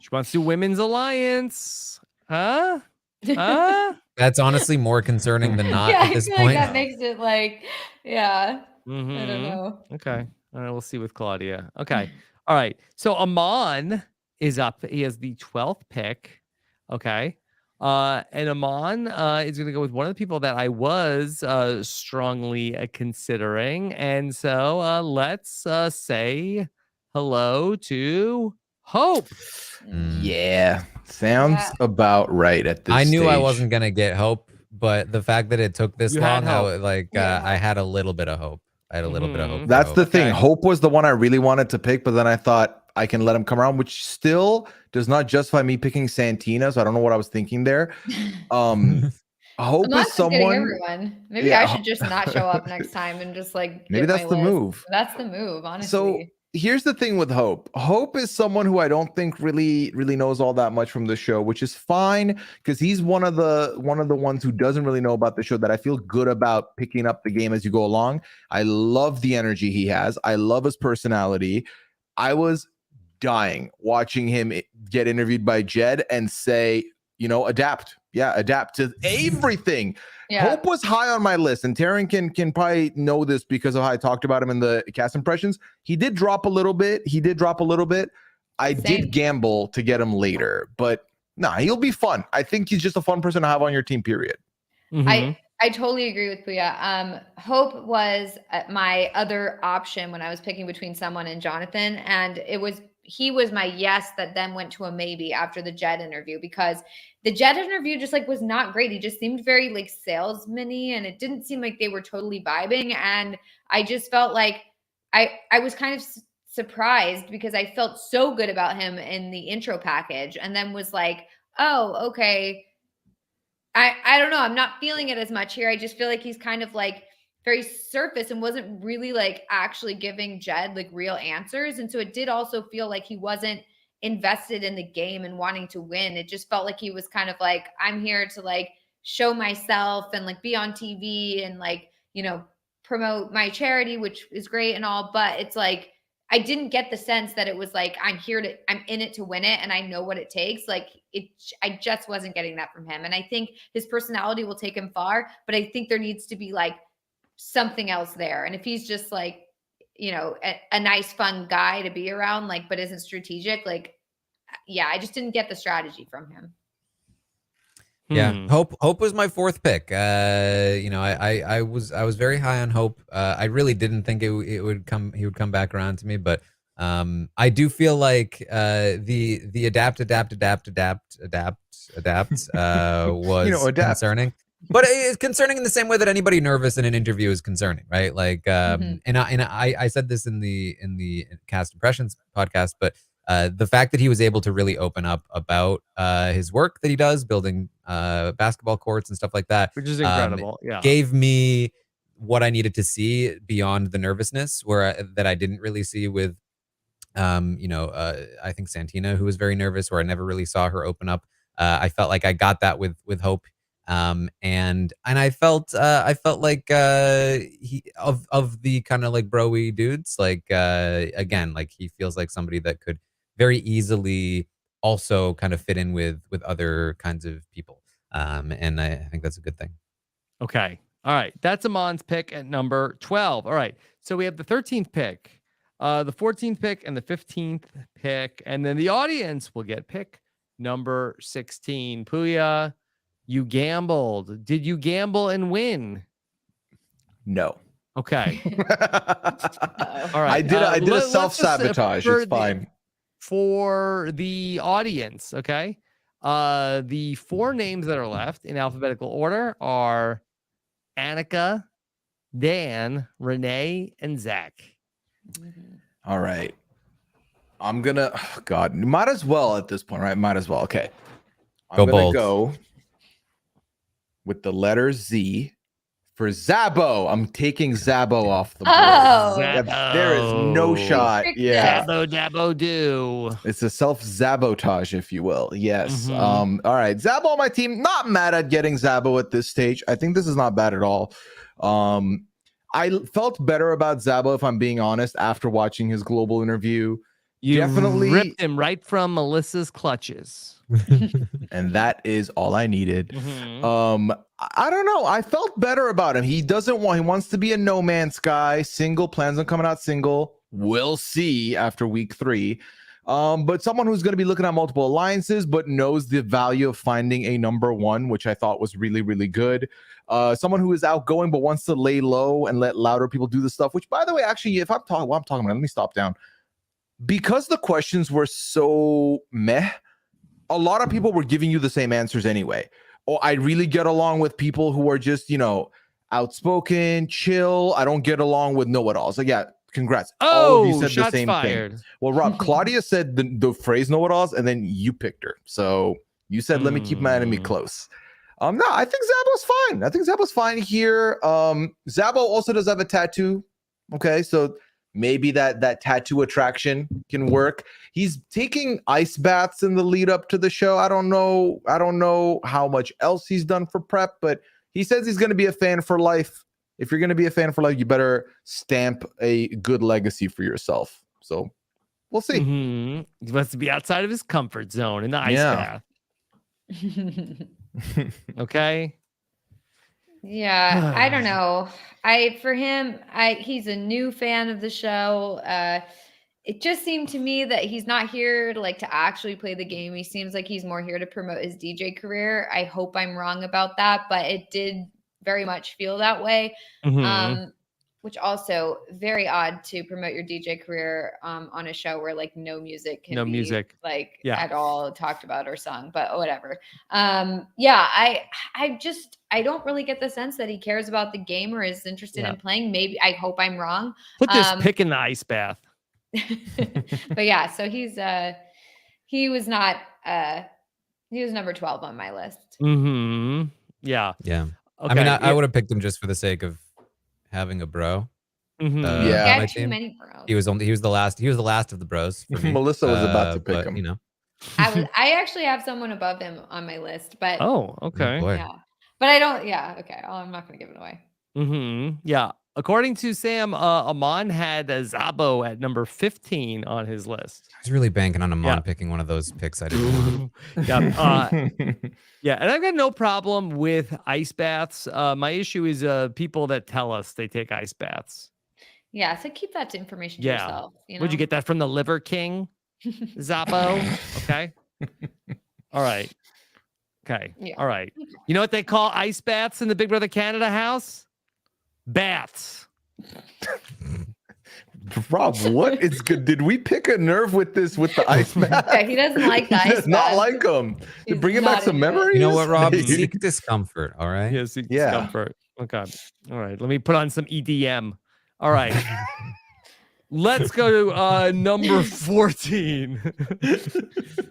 She wants to do women's alliance. Huh? Huh? That's honestly more concerning than not Yeah, at I this feel point. like that makes it like, yeah. I don't know. Okay. All right, we'll see with Claudia. Okay. All right. So Aman is up. He has the 12th pick. Okay. And Aman is going to go with one of the people that I was strongly considering. And so let's say hello to Hope. Yeah, sounds about right at this I knew I stage. wasn't gonna get Hope, but the fact that it took this You had long, I, hope. like I had a little bit of hope. I had a little bit of hope. for That's Hope. the thing. Okay. Hope was the one I really wanted to pick, but then I thought I can let him come around, which still does not justify me picking Santina. So I don't know what I was thinking there. Hope Aman's is just getting someone. everyone. Maybe Yeah, I should just not show up next time and just like maybe give that's my the list. move. That's the move, honestly. So here's the thing with Hope. Hope is someone who I don't think really knows all that much from the show, which is fine because he's one of the ones who doesn't really know about the show that I feel good about picking up the game as you go along. I love the energy he has. I love his personality. I was dying watching him get interviewed by Jed and say, you know, adapt. Yeah, adapt to everything. Yeah. Hope was high on my list, and Taran can probably know this because of how I talked about him in the cast impressions. He did drop a little bit. I did gamble to get him later, but nah, he'll be fun. I think he's just a fun person to have on your team, period. I totally agree with Pooya. Hope was my other option when I was picking between someone and Jonathan, and he was my yes that then went to a maybe after the Jed interview, because the Jed interview just like was not great. He just seemed very like salesman-y, and it didn't seem like they were totally vibing. And I just felt like I was kind of surprised because I felt so good about him in the intro package, and then was like, oh, okay. I don't know. I'm not feeling it as much here. I just feel like he's kind of like very surface and wasn't really like actually giving Jed like real answers. And so it did also feel like he wasn't invested in the game and wanting to win. It just felt like he was kind of like, I'm here to like show myself and like be on TV and like, you know, promote my charity, which is great and all. But it's like, I didn't get the sense that it was like, I'm in it to win it. And I know what it takes. Like I just wasn't getting that from him. And I think his personality will take him far, but I think there needs to be like something else there. And if he's just like, you know, a nice, fun guy to be around, like, but isn't strategic, like, yeah, I just didn't get the strategy from him. Yeah, Hope was my fourth pick. You know, I was very high on Hope. I really didn't think he would come back around to me, but I do feel like the adapt was adapt. concerning. But it's concerning in the same way that anybody nervous in an interview is concerning, right? Like, and I said this in the Cast Impressions podcast, but the fact that he was able to really open up about his work that he does, building basketball courts and stuff like that, Which is incredible. Yeah. gave me what I needed to see beyond the nervousness, that I didn't really see with, I think Santina, who was very nervous, where I never really saw her open up. I felt like I got that with Hope. And I felt like he of the kind of like bro-y dudes, like again, like he feels like somebody that could very easily also kind of fit in with other kinds of people. And I think that's a good thing. Okay. All right. That's Aman's pick at number 12. All right. So we have the 13th pick, the 14th pick, and the 15th pick. And then the audience will get pick number 16. Pooya, you gambled. Did you gamble and win? No. Okay. All right. I did a self-sabotage. It's fine. For the audience, okay? The four names that are left in alphabetical order are Anika, Dan, Renee, and Zach. All right. I'm gonna, oh God, might as well at this point, right? Might as well. Okay. I'm gonna go with the letter Z for Zabo. I'm taking Zabo off the board. Oh, There is no shot. Yeah. Zabo, Dabo, do. It's a self-sabotage, if you will. Yes. All right. Zabo on my team. Not mad at getting Zabo at this stage. I think this is not bad at all. I felt better about Zabo, if I'm being honest, after watching his global interview. You definitely ripped him right from Melissa's clutches. And that is all I needed. I don't know. I felt better about him. He wants to be a no man's guy. Single, plans on coming out single. We'll see after week 3. But someone who's going to be looking at multiple alliances, but knows the value of finding a number one, which I thought was really, really good. Someone who is outgoing, but wants to lay low and let louder people do the stuff, which, by the way, actually, if I'm talking, what I'm talking about, let me stop down. Because the questions were so meh, a lot of people were giving you the same answers anyway. Oh, I really get along with people who are just, outspoken, chill. I don't get along with know-it-alls. Like, yeah, congrats. All of you said the same thing. Well, Rob, Claudia said the phrase know-it-alls, and then you picked her. So you said, let me keep my enemy close. No, I think Zabo's fine here. Zabo also does have a tattoo. Okay, so maybe that tattoo attraction can work. He's taking ice baths in the lead up to the show. I don't know how much else he's done for prep, but he says he's going to be a fan for life. If you're going to be a fan for life, you better stamp a good legacy for yourself. So we'll see. He wants to be outside of his comfort zone in the ice bath. Okay. Yeah, I don't know. He's a new fan of the show. It just seemed to me that he's not here to actually play the game. He seems like he's more here to promote his DJ career. I hope I'm wrong about that, but it did very much feel that way. Which also very odd to promote your DJ career on a show where no music can be at all talked about or sung, but whatever. I don't really get the sense that he cares about the game or is interested in playing. Maybe, I hope I'm wrong. Put this pick in the ice bath. But yeah, so he was number 12 on my list. Yeah. Okay, I mean, I would have picked him just for the sake of having a bro. Yeah, too many bros. He was the last of the bros for me. Melissa was about to pick him. I actually have someone above him on my list, but okay. Yeah. But I don't, okay. I'm not going to give it away. Yeah. According to Sam, Aman had Zabo at number 15 on his list. I was really banking on Aman picking one of those picks I didn't want. Yeah, and I've got no problem with ice baths. My issue is people that tell us they take ice baths. Yeah, so keep that information to yourself. Would you get that from the Liver King, Zabo? Okay. All right. Okay. Yeah. All right. You know what they call ice baths in the Big Brother Canada house? Baths. Rob, what is good? Did we pick a nerve with the ice bath? Yeah, he doesn't like the He ice does not bath. like them. He's Bring it back not some into it. memories. You know what, Rob? Maybe. Seek discomfort. All right. Yes, Yeah. discomfort. Okay. All right. Let me put on some EDM. All right. Let's go to number 14.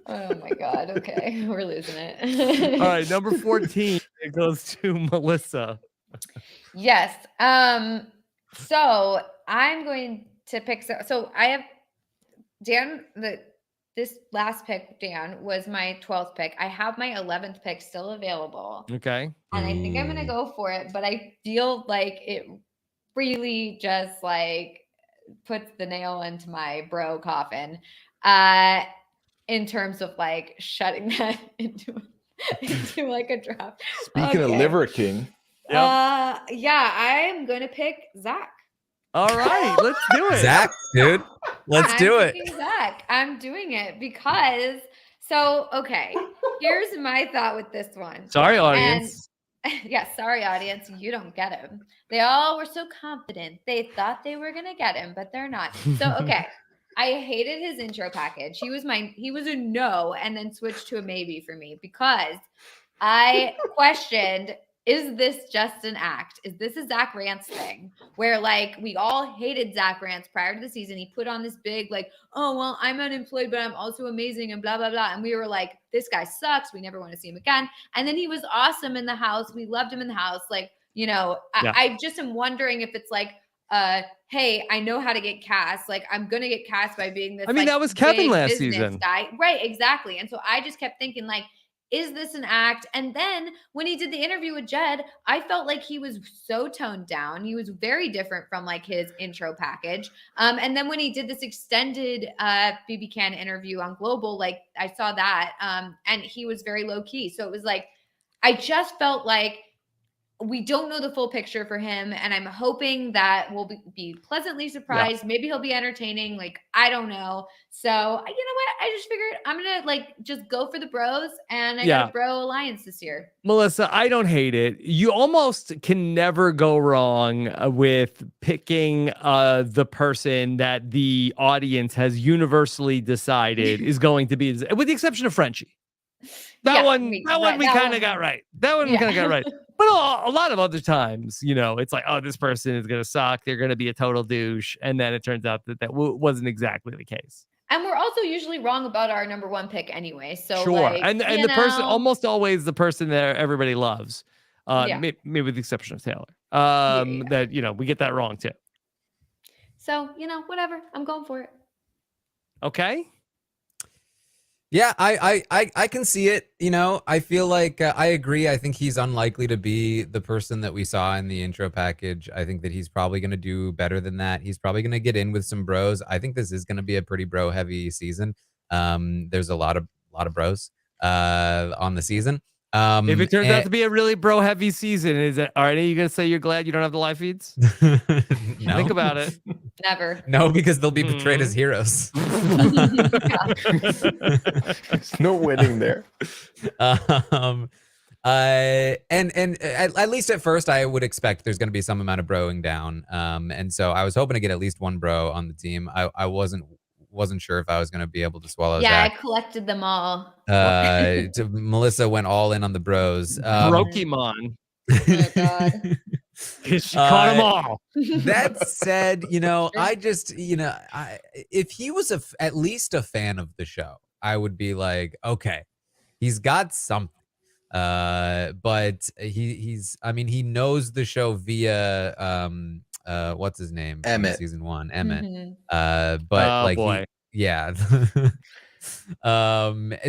Oh my God. Okay. We're losing it. All right. Number 14. It goes to Melissa. Yes. So I'm going to pick. So I have Dan. This last pick, Dan, was my 12th pick. I have my 11th pick still available. Okay. And I think I'm going to go for it, but I feel like it really just like puts the nail into my bro coffin in terms of like shutting that into like a draft. Speaking of Liver King. Yeah, I'm going to pick Zach. All right. Let's do it. Zach, dude. Let's do it. Zach. I'm doing it because okay, here's my thought with this one. Sorry, audience. Sorry, audience. You don't get him. They all were so confident. They thought they were going to get him, but they're not. So, okay. I hated his intro package. He was a no and then switched to a maybe for me because I questioned, is this just an act? Is this a Zach Rance thing where like we all hated Zach Rance prior to the season? He put on this big like, oh, well, I'm unemployed, but I'm also amazing and blah, blah, blah. And we were like, this guy sucks. We never want to see him again. And then he was awesome in the house. We loved him in the house. Like, you know, I just am wondering if it's like, hey, I know how to get cast. Like, I'm going to get cast by being this. I mean, like, that was Kevin last business season. guy. Right, exactly. And so I just kept thinking like, is this an act? And then when he did the interview with Jed, I felt like he was so toned down. He was very different from like his intro package. And then when he did this extended BBCAN interview on Global, like I saw that and he was very low key. So it was like, I just felt like we don't know the full picture for him. And I'm hoping that we'll be pleasantly surprised. Yeah. Maybe he'll be entertaining. Like, I don't know. So, you know what? I just figured I'm going to like just go for the bros. And I got a bro alliance this year. Melissa, I don't hate it. You almost can never go wrong with picking the person that the audience has universally decided is going to be, with the exception of Frenchie. That one we kind of got right. That one kind of got right. But a lot of other times, you know, it's like, oh, this person is going to suck. They're going to be a total douche. And then it turns out that wasn't exactly the case. And we're also usually wrong about our number one pick anyway. So sure. Like, and the person, almost always the person that everybody loves, maybe with the exception of Taylor, that, you know, we get that wrong too. So, you know, whatever. I'm going for it. Okay. Yeah, I can see it. You know, I feel like I agree. I think he's unlikely to be the person that we saw in the intro package. I think that he's probably going to do better than that. He's probably going to get in with some bros. I think this is going to be a pretty bro heavy season. There's a lot of bros on the season. If it turns out to be a really bro heavy season, are you going to say you're glad you don't have the live feeds? No. Think about it. Never. No, because they'll be portrayed as heroes. There's no winning there. And at least at first I would expect there's going to be some amount of broing down. And so I was hoping to get at least one bro on the team. I wasn't sure if I was going to be able to swallow Zach. I collected them all. Melissa went all in on the bros. Brokemon. Oh God. She caught them all. That said, you know, I just, you know, if he was at least a fan of the show, I would be like, okay, he's got something. But he's, I mean, he knows the show via, what's his name? Emmett. Season 1, Emmett. Mm-hmm. But like, boy. Yeah.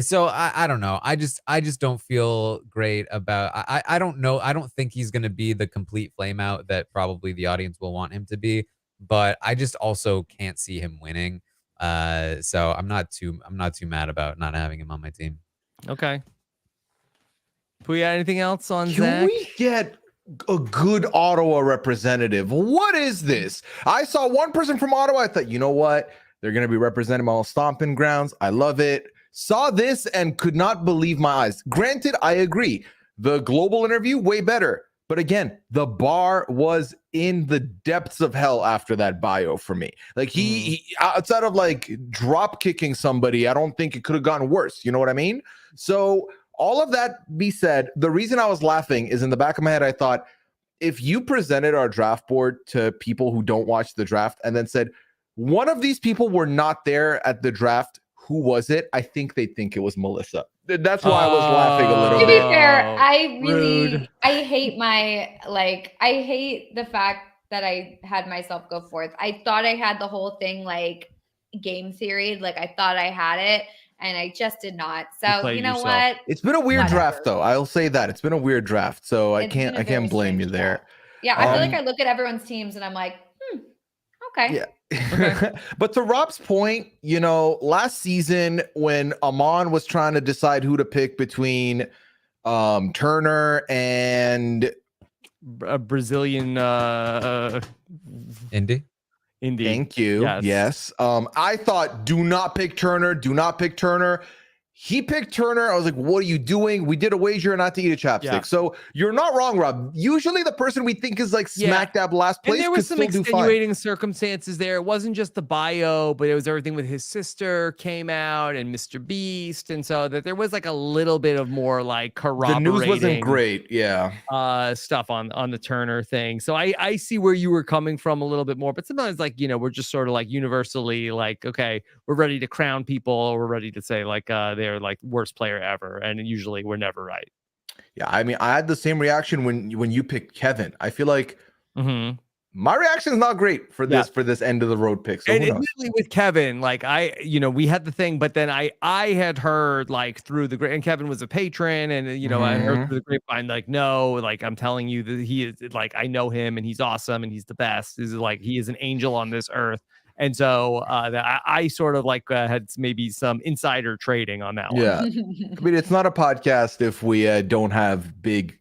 So I don't know. I just don't feel great about, I don't know. I don't think he's going to be the complete flame out that probably the audience will want him to be, but I just also can't see him winning. So I'm not too mad about not having him on my team. Okay. Pooya, anything else on Zach? Can we get a good Ottawa representative? What is this? I saw one person from Ottawa. I thought, you know what? They're going to be representing my own stomping grounds. I love it. Saw this and could not believe my eyes. Granted, I agree. The global interview, way better. But again, the bar was in the depths of hell after that bio for me. Like he outside of like drop kicking somebody, I don't think it could have gotten worse. You know what I mean? So all of that be said, the reason I was laughing is in the back of my head, I thought, if you presented our draft board to people who don't watch the draft and then said, one of these people were not there at the draft, who was it? I think they think it was Melissa. That's why I was laughing a little To bit. be fair, I really, Rude. I hate I hate the fact that I had myself go forth. I thought I had the whole thing like game theory. Like I thought I had it and I just did not. So played you know yourself. what? It's been a weird Whatever. draft, though. I'll say that it's been a weird draft, so I It's been can't a very blame you strange there. draft. Yeah, I feel like I look at everyone's teams and I'm like, okay. Yeah. But to Rob's point, you know, last season when Aman was trying to decide who to pick between Turner and A Brazilian Indy. Indy. thank you. Yes. I thought do not pick Turner. Do not pick Turner. He picked Turner. I was like, what are you doing? We did a wager not to eat a chapstick. Yeah. So you're not wrong, Rob. Usually the person we think is like smack dab last place And there was could some still do fine. extenuating circumstances there. It wasn't just the bio, but it was everything with his sister came out and Mr. Beast. And so that there was like a little bit of more like The corroborating news wasn't great. Yeah. stuff on the Turner thing. So I see where you were coming from a little bit more, but sometimes like, you know, we're just sort of like universally like, okay, we're ready to crown people, or we're ready to say like they're like worst player ever. And usually we're never right. Yeah. I mean, I had the same reaction when you picked Kevin. I feel like my reaction is not great for this end of the road pick. So and who knows? admittedly with Kevin, like we had the thing, but then I had heard like through the and Kevin was a patron, and I heard through the grapevine like, no, like I'm telling you that he is like, I know him and he's awesome and he's the best. This is like, he is an angel on this earth. And so I sort of like had maybe some insider trading on that one. Yeah. I mean, it's not a podcast if we don't have big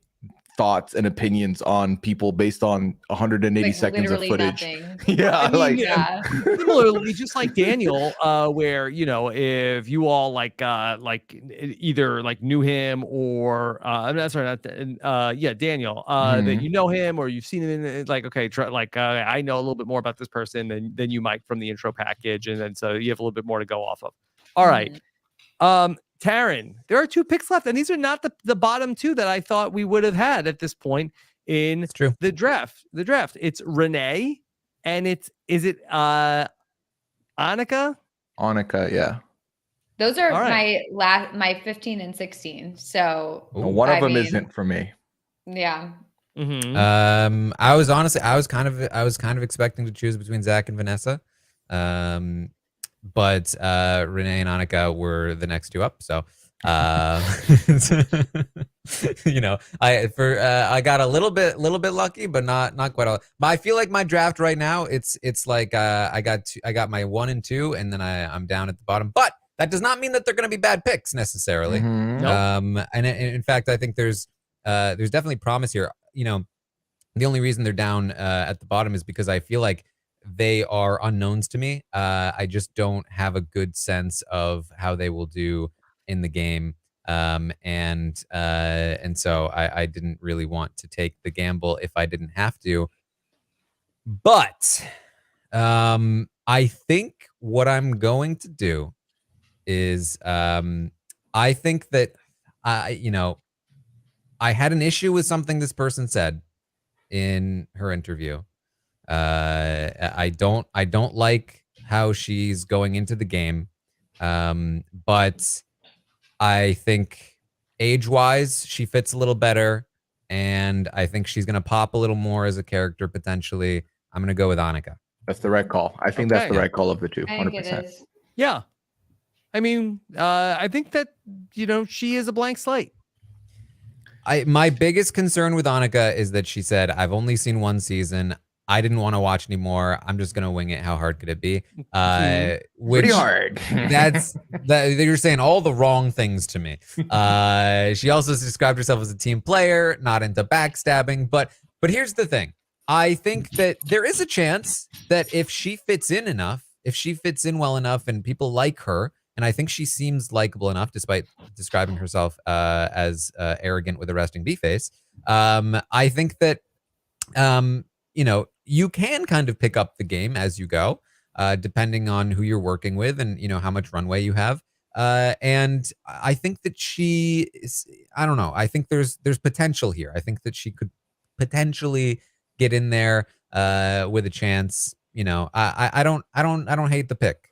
thoughts and opinions on people based on 180 Like, seconds of literally footage. nothing. Yeah, I mean, Yeah. Similarly, just like Daniel, where if you all like either like knew him or that's right, Daniel, that you know him or you've seen him in like, okay, I know a little bit more about this person than you might from the intro package, and then so you have a little bit more to go off of. All right. Taran, there are 2 picks left, and these are not the bottom 2 that I thought we would have had at this point in the draft. It's Renee, and is it Anika? Anika, yeah. Those are right. my 15 and 16. So One of them isn't for me. Yeah. I was kind of expecting to choose between Zach and Vanessa. But Renee and Anika were the next 2 up. So I got a little bit lucky, but not quite all. But I feel like my draft right now, it's like I got my 1 and 2, and then I'm down at the bottom. But that does not mean that they're going to be bad picks necessarily. Nope. And in fact, I think there's definitely promise here. The only reason they're down at the bottom is because I feel like they are unknowns to me. I just don't have a good sense of how they will do in the game. And so I didn't really want to take the gamble if I didn't have to. But I think what I'm going to do is I think that I had an issue with something this person said in her interview. I don't like how she's going into the game. But I think age-wise, she fits a little better, and I think she's gonna pop a little more as a character potentially. I'm gonna go with Anika. That's the right call. I think that's the right call of the 2. I think 100%. it is. Yeah. I mean, I think that she is a blank slate. My biggest concern with Anika is that she said, I've only seen 1 season. I didn't want to watch anymore. I'm just going to wing it. How hard could it be? Pretty hard. You're saying all the wrong things to me. She also described herself as a team player, not into backstabbing. But here's the thing. I think that there is a chance that if she fits in enough, if she fits in well enough and people like her, And I think she seems likable enough, despite describing herself as arrogant with a resting bee face. I think that, you can kind of pick up the game as you go, depending on who you're working with and, how much runway you have. And I think that she is, I don't know. I think there's potential here. I think that she could potentially get in there with a chance. I don't hate the pick.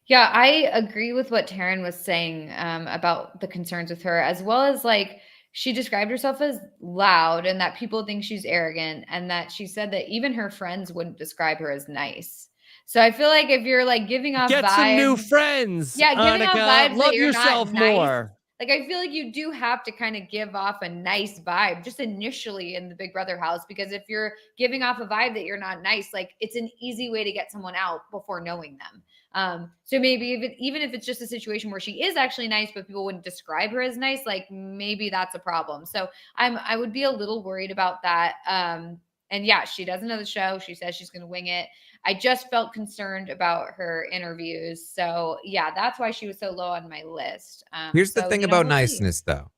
Yeah, I agree with what Taran was saying about the concerns with her, as well as like she described herself as loud and that people think she's arrogant, and that she said that even her friends wouldn't describe her as nice. So I feel like if you're like giving off Get vibes, some new friends. yeah, giving off Anika. vibes Love that you're yourself not nice. more. Like, I feel like you do have to kind of give off a nice vibe just initially in the Big Brother house, because if you're giving off a vibe that you're not nice, like it's an easy way to get someone out before knowing them. So maybe even if it's just a situation where she is actually nice, but people wouldn't describe her as nice, like maybe that's a problem. So I would be a little worried about that. And yeah, she doesn't know the show. She says she's going to wing it. I just felt concerned about her interviews. So yeah, that's why she was so low on my list. Here's the so, thing about we'll see. niceness, though.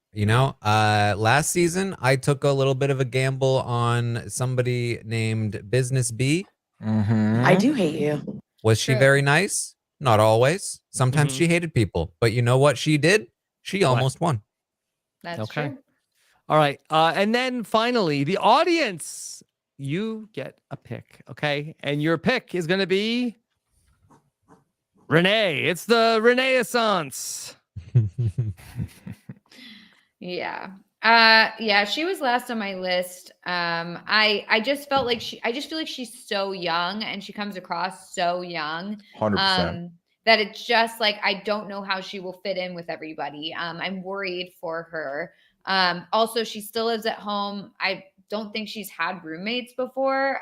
Last season, I took a little bit of a gamble on somebody named Business B. I do hate you. Was she True. very nice? Not always. Sometimes she hated people. But you know what she did? She almost won. That's true. All right. And then finally, the audience, you get a pick, okay? And your pick is going to be Renee. It's the Renaissance. Yeah. Yeah, she was last on my list. I just felt like I just feel like she's so young and she comes across so young. 100%. That it's just like, I don't know how she will fit in with everybody. I'm worried for her. Also, she still lives at home. I don't think she's had roommates before.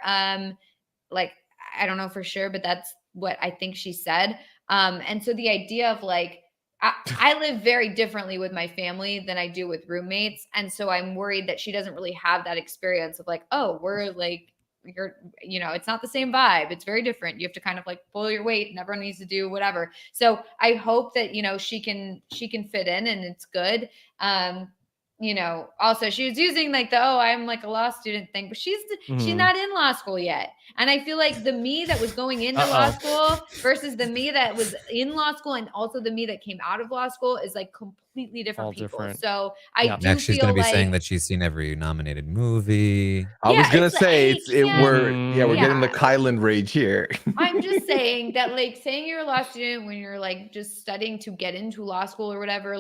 Like, I don't know for sure, but that's what I think she said. And so the idea of like, I live very differently with my family than I do with roommates. And so I'm worried that she doesn't really have that experience of like, oh, we're like, it's not the same vibe. It's very different. You have to kind of like pull your weight and everyone needs to do whatever. So I hope that, she can fit in and it's good. Also she was using like I'm like a law student thing, but she's not in law school yet. And I feel like the me that was going into law school versus the me that was in law school and also the me that came out of law school is like completely different All people. different. So I do Next, she's feel going to be like, saying that she's seen every nominated movie. I was gonna it's say like, we're getting the Yeah. Kylan rage here. I'm just saying that like saying you're a law student when you're like just studying to get into law school or whatever,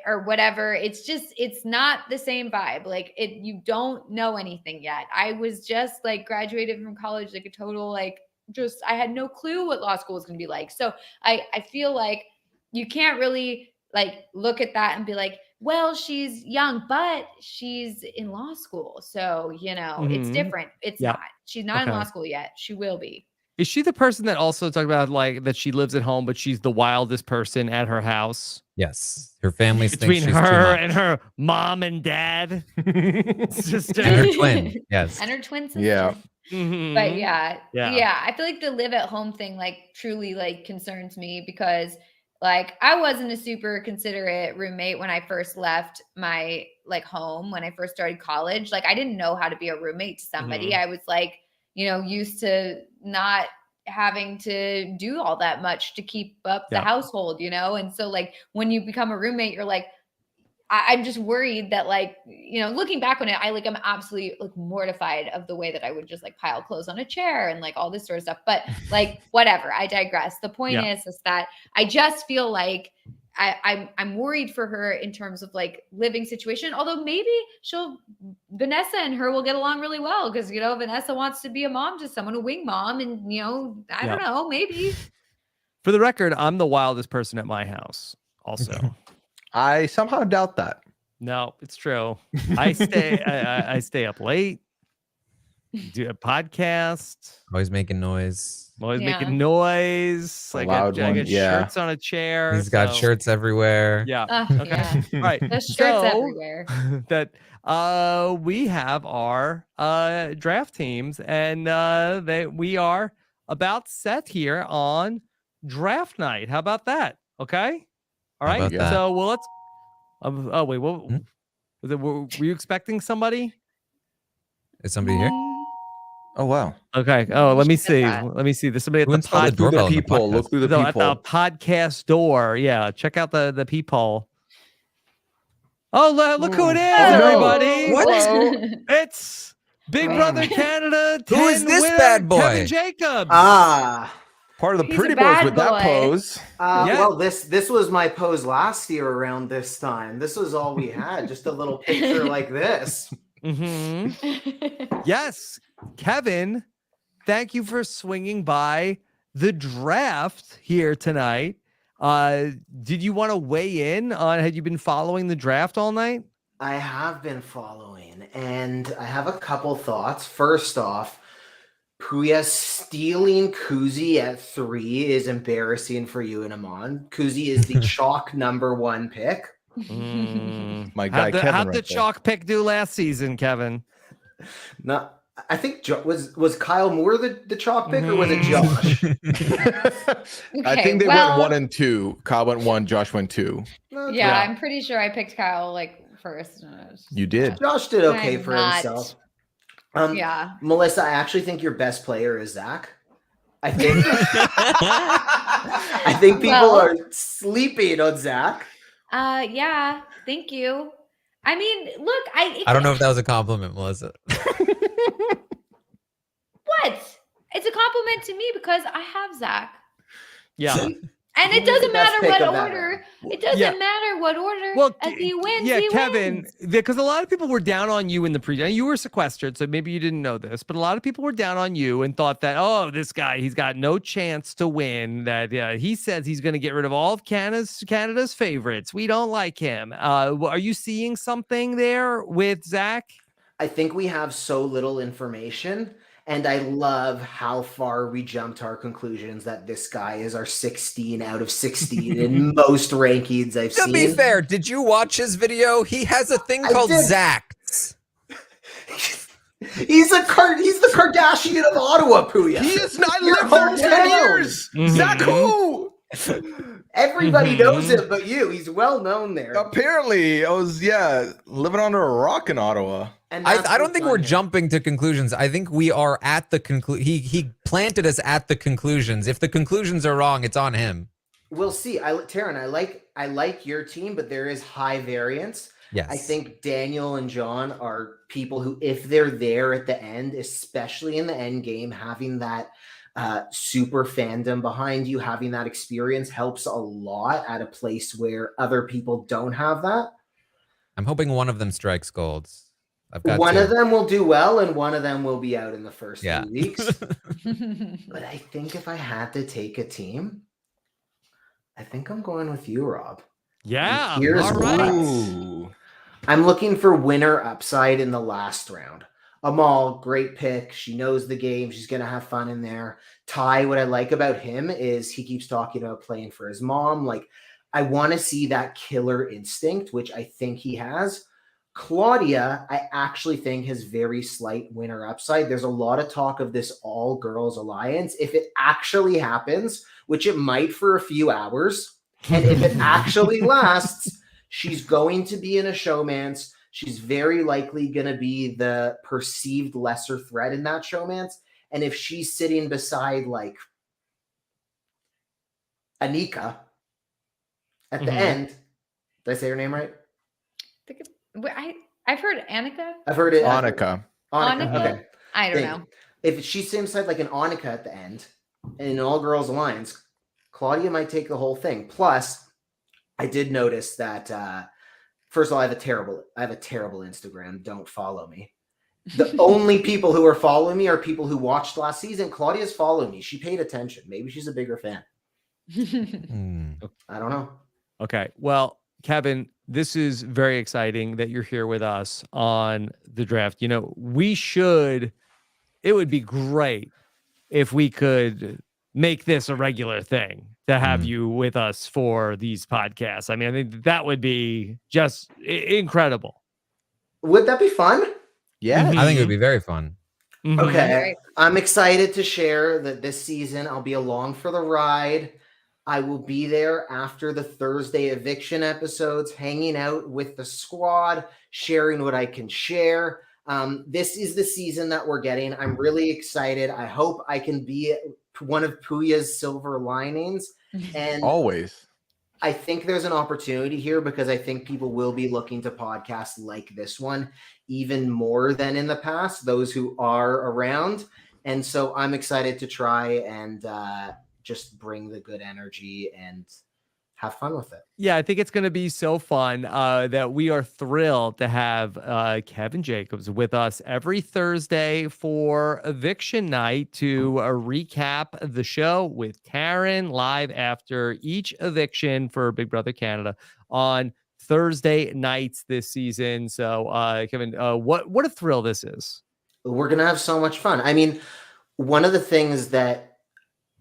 or whatever, it's not the same vibe. Like you don't know anything yet. I was just like graduated from college, like a total, like I had no clue what law school was going to be like. So I feel like you can't really like look at that and be like, well, she's young, but she's in law school. So, it's different. It's not. She's not in law school yet. She will be. Is she the person that also talked about like that she lives at home, but she's the wildest person at her house? Yes. Her family thinks Between she's her too much. and her mom and dad. Sister. And her twin. Yes. And her twin sister. Yeah. But Yeah. I feel like the live at home thing like truly like concerns me, because like I wasn't a super considerate roommate when I first left my like home when I first started college. Like I didn't know how to be a roommate to somebody. I was like, used to not having to do all that much to keep up the household, and so like when you become a roommate, you're like, I'm just worried that like, looking back on it, I'm absolutely like mortified of the way that I would just like pile clothes on a chair and like all this sort of stuff. But like, whatever, I digress. The point is that I just feel like I'm worried for her in terms of like living situation. Although maybe Vanessa and her will get along really well because, Vanessa wants to be a mom to someone, a wing mom. And, I don't know, maybe. For the record, I'm the wildest person at my house also. I somehow doubt that. No, it's true. I stay up late, do a podcast. Always making noise. I'm always making noise. Like I got shirts on a chair. He's got shirts everywhere. Yeah. Okay. All right. The shirts everywhere. That we have our draft teams, and we are about set here on draft night. How about that? Okay. All How right. about that? So, well, let's. Oh wait, what? Hmm? Were you expecting somebody? Is somebody here? Oh wow. Okay. Oh, let me She did see. that. Let me see. There's somebody at Who the installed the pod. Through the doorbell in the peephole. Look podcast? through the No, at the peephole. podcast door. Yeah. Check out the peephole. Oh, look who it is, Oh, no. everybody! What? Hello. It's Big Brother Canada. Who is 10 this winner, bad boy? Kevin Jacobs. Part of the He's a pretty boys bad with that boy. pose. Yeah. Well, this was my pose last year around this time. This was all we had, just a little picture like this. Mm-hmm. Yes, Kevin. Thank you for swinging by the draft here tonight. Did you want to weigh in on? Had you been following the draft all night? I have been following, and I have a couple thoughts. First off, Pooya stealing Kuzie at 3 is embarrassing for you and Aman. Kuzie is the chalk #1 pick. My guy Kevin How'd right the there. chalk pick do last season, Kevin? No, I think was Kyle Moore the chalk pick, or was it Josh? I Okay, think they well- went 1 and 2. Kyle went 1, Josh went 2. Yeah, I'm pretty sure I picked Kyle like first. You did. Josh did okay I'm for not- himself. Yeah. Melissa, I actually think your best player is Zach. I think I think people Well- are sleeping on Zach. Yeah. Thank you. I mean, look, I don't know if that was a compliment, Melissa. What? It's a compliment to me because I have Zach. Yeah. And He it was the doesn't best matter pick what of that order. round. It doesn't Yeah. matter what order. Well, as he wins, yeah, he Kevin, wins. because a lot of people were down on you in the pre. You were sequestered, so maybe you didn't know this, but a lot of people were down on you and thought that, oh, this guy, he's got no chance to win. That he says he's going to get rid of all of Canada's favorites. We don't like him. Are you seeing something there with Zach? I think we have so little information, and I love how far we jumped to our conclusions that this guy is our 16 out of 16 in most rankings I've To seen. be fair, did you watch his video? He has a thing I called did. Zacks. He's the Kardashian of Ottawa, Pooya. He is not Your lived there in 10 hometown. years. Zach who? Everybody knows him but you. He's well known there. Apparently, I was living under a rock in Ottawa. And I that's don't what's think on we're here. jumping to conclusions. I think we are at the conclusion. He planted us at the conclusions. If the conclusions are wrong, it's on him. We'll see. Taran, I like your team, but there is high variance. Yes. I think Daniel and John are people who, if they're there at the end, especially in the end game, having that super fandom behind you, having that experience helps a lot at a place where other people don't have that. I'm hoping one of them strikes gold. I've got One two. of them will do well, and one of them will be out in the first Yeah. few weeks. But I think if I had to take a team, I think I'm going with you, Rob. Yeah. Here's All right. Ooh. I'm looking for winner upside in the last round. Amal, great pick. She knows the game. She's going to have fun in there. Ty, what I like about him is he keeps talking about playing for his mom. Like, I want to see that killer instinct, which I think he has. Claudia, I actually think has very slight winner upside. There's a lot of talk of this all girls alliance. If it actually happens, which it might for a few hours, and if it actually lasts, she's going to be in a showmance. She's very likely going to be the perceived lesser threat in that showmance. And if she's sitting beside like Anika at the end, did I say her name right? I've heard Anika. I've heard it. Anika. Anika? Okay. I don't know. If she's sitting beside like an Anika at the end in an all girls alliance, Claudia might take the whole thing. Plus, I did notice that first of all, I have a terrible Instagram. Don't follow me. The only people who are following me are people who watched last season. Claudia's following me. She paid attention. Maybe she's a bigger fan. I don't know. Okay. Well, Kevin, this is very exciting that you're here with us on the draft. You know, it would be great if we could make this a regular thing to have you with us for these podcasts. I mean, I think that would be just incredible. Would that be fun? Yeah. I think it would be very fun. Mhm. Okay. Right. I'm excited to share that this season I'll be along for the ride. I will be there after the Thursday eviction episodes, hanging out with the squad, sharing what I can share. This is the season that we're getting. I'm really excited. I hope I can be one of Pooya's silver linings. And Always. I think there's an opportunity here because I think people will be looking to podcasts like this one even more than in the past, those who are around. And so I'm excited to try and just bring the good energy and have fun with it. Yeah, I think it's going to be so fun that we are thrilled to have Kevin Jacobs with us every Thursday for eviction night to recap the show with Taran live after each eviction for Big Brother Canada on Thursday nights this season. So, Kevin, what a thrill this is. We're going to have so much fun. I mean, one of the things that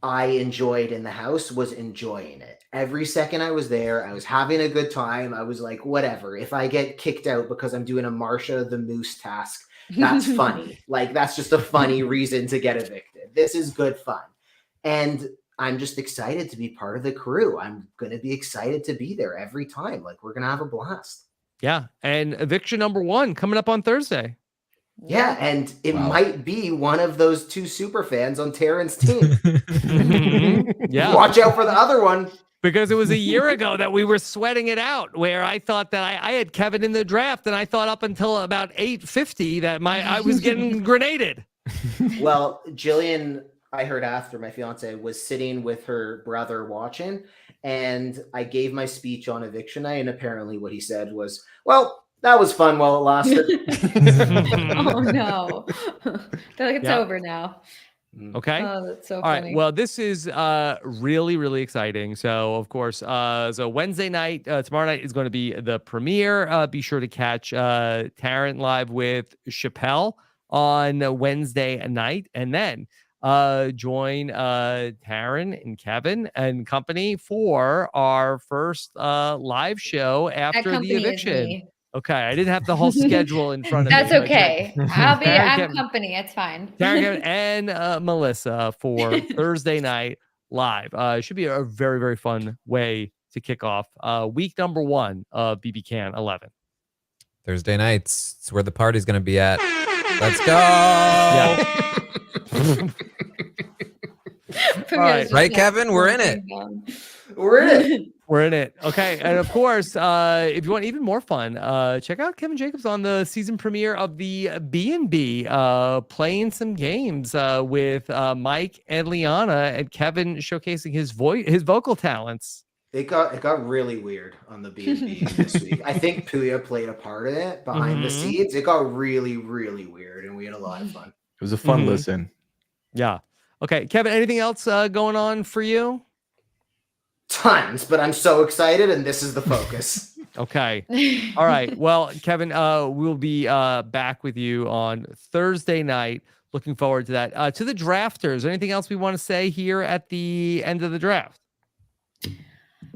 I enjoyed in the house was enjoying it. Every second I was there, I was having a good time. I was like, whatever. If I get kicked out because I'm doing a Marsha the Moose task, that's funny. Like, that's just a funny reason to get evicted. This is good fun. And I'm just excited to be part of the crew. I'm going to be excited to be there every time. Like, we're going to have a blast. Yeah. And eviction number 1 coming up on Thursday. Yeah, and it might be one of those 2 super fans on Taran's team. Yeah. Watch out for the other one. Because it was a year ago that we were sweating it out, where I thought that I had Kevin in the draft, and I thought up until about 8:50 that I was getting grenaded. Well, Jillian, I heard after, my fiance was sitting with her brother watching, and I gave my speech on eviction night, and apparently what he said was, well, that was fun while it lasted. Oh no. Feel like it's over now. Okay. Oh, that's so All funny. right. Well, this is really, really exciting. So, of course, so Wednesday night, tomorrow night is going to be the premiere. Be sure to catch Taran live with Chappelle on Wednesday night, and then join Taran and Kevin and company for our first live show after the eviction. Okay, I didn't have the whole schedule in front of me. That's okay. I'll be Taran, I'm Kevin, company. It's fine. Taran, Kevin, and Melissa for Thursday night live. It should be a very, very fun way to kick off week number 1 of BBCAN 11. Thursday nights. It's where the party's going to be at. Let's go. Yeah. All right. Right, Kevin? We're in it. We're in it. We're in it. Okay. And of course, if you want even more fun, check out Kevin Jacobs on the season premiere of the B&B, playing some games with Mike and Liana, and Kevin showcasing his vocal talents. It got really weird on the B&B this week. I think Pooya played a part in it behind the scenes. It got really, really weird, and we had a lot of fun. It was a fun listen. Yeah. Okay. Kevin, anything else going on for you? Tons, but I'm so excited, and this is the focus. Okay. All right. Well, Kevin, we'll be back with you on Thursday night. Looking forward to that. To the drafters, anything else we want to say here at the end of the draft?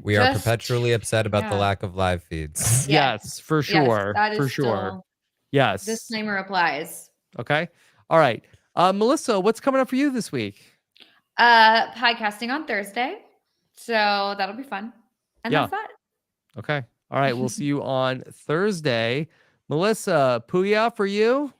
We are perpetually upset about the lack of live feeds. Yes, for sure. Yes, that is for sure. Yes. Disclaimer applies. Okay. All right. Melissa, what's coming up for you this week? Podcasting on Thursday. So that'll be fun. And that's that. Okay. All right. We'll see you on Thursday. Melissa, Pooya for you?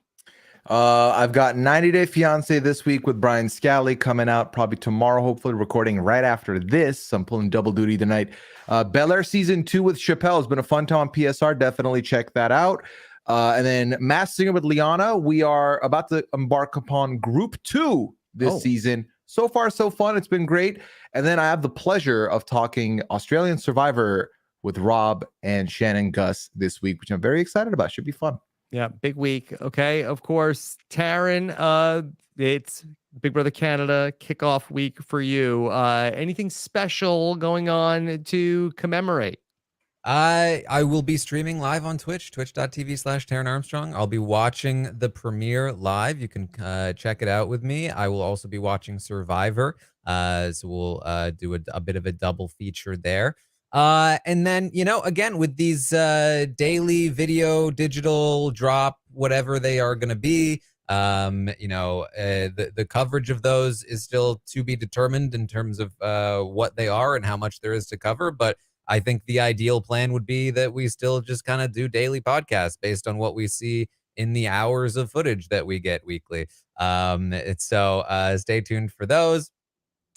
I've got 90 Day Fiance this week with Brian Scally coming out probably tomorrow, hopefully recording right after this. I'm pulling double duty tonight. Bel Air Season 2 with Chappelle has been a fun time on PSR. Definitely check that out. And then Masked Singer with Liana. We are about to embark upon Group 2 this season. So far, so fun. It's been great. And then I have the pleasure of talking Australian Survivor with Rob and Shannon Gus this week, which I'm very excited about. Should be fun. Yeah, big week. Okay. Of course, Taran, it's Big Brother Canada kickoff week for you. Anything special going on to commemorate? I will be streaming live on Twitch, twitch.tv/Taran Armstrong. I'll be watching the premiere live. You can check it out with me. I will also be watching Survivor. So we'll do a bit of a double feature there. And then, again, with these daily video, digital drop, whatever they are going to be, The coverage of those is still to be determined in terms of what they are and how much there is to cover. But I think the ideal plan would be that we still just kind of do daily podcasts based on what we see in the hours of footage that we get weekly. Stay tuned for those.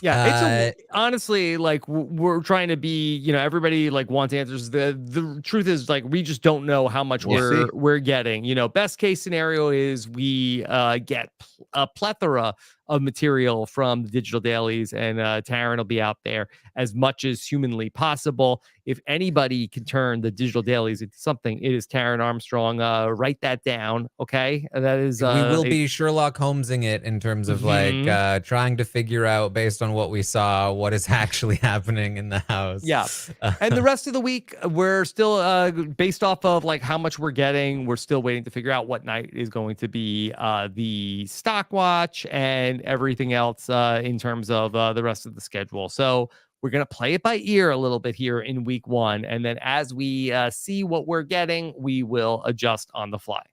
Yeah, honestly, like we're trying to be, everybody like wants answers. The truth is, like, we just don't know how much we're getting. Best case scenario is we get a plethora of material from the digital dailies, and Taran will be out there as much as humanly possible. If anybody can turn the digital dailies into something, it is Taran Armstrong. Write that down, okay? That is we will be Sherlock Holmesing it in terms of trying to figure out, based on what we saw, what is actually happening in the house. Yeah. And the rest of the week, we're still based off of like how much we're getting. We're still waiting to figure out what night is going to be the stock watch and everything else in terms of the rest of the schedule. So we're going to play it by ear a little bit here in week 1. And then as we see what we're getting, we will adjust on the fly.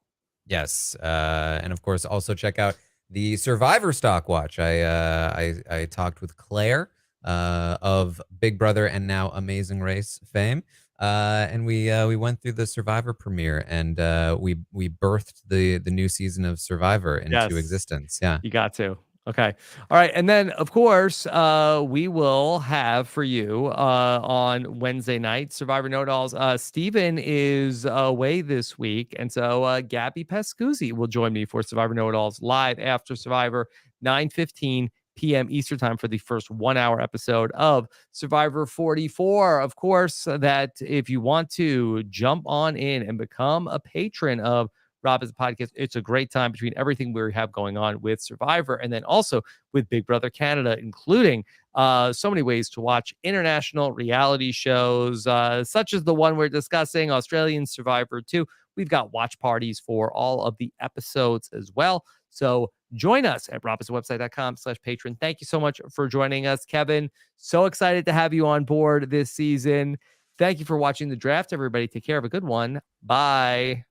Yes. And of course, also check out the Survivor Stock Watch. I talked with Claire of Big Brother and now Amazing Race fame. And we went through the Survivor premiere, and we birthed the new season of Survivor into existence. Yeah. You got to. Okay. All right. And then, of course, we will have for you on Wednesday night, Survivor Know-It-Alls. Steven is away this week. And so Gabby Pescuzzi will join me for Survivor Know-It-Alls live after Survivor, 9:15 p.m. Eastern time for the first 1-hour episode of Survivor 44. Of course, that if you want to jump on in and become a patron of Rob is a podcast, it's a great time between everything we have going on with Survivor and then also with Big Brother Canada, including so many ways to watch international reality shows, such as the one we're discussing, Australian Survivor 2. We've got watch parties for all of the episodes as well. So join us at robinsonwebsite.com/patron. Thank you so much for joining us, Kevin. So excited to have you on board this season. Thank you for watching the draft, everybody. Take care. Have a good one. Bye.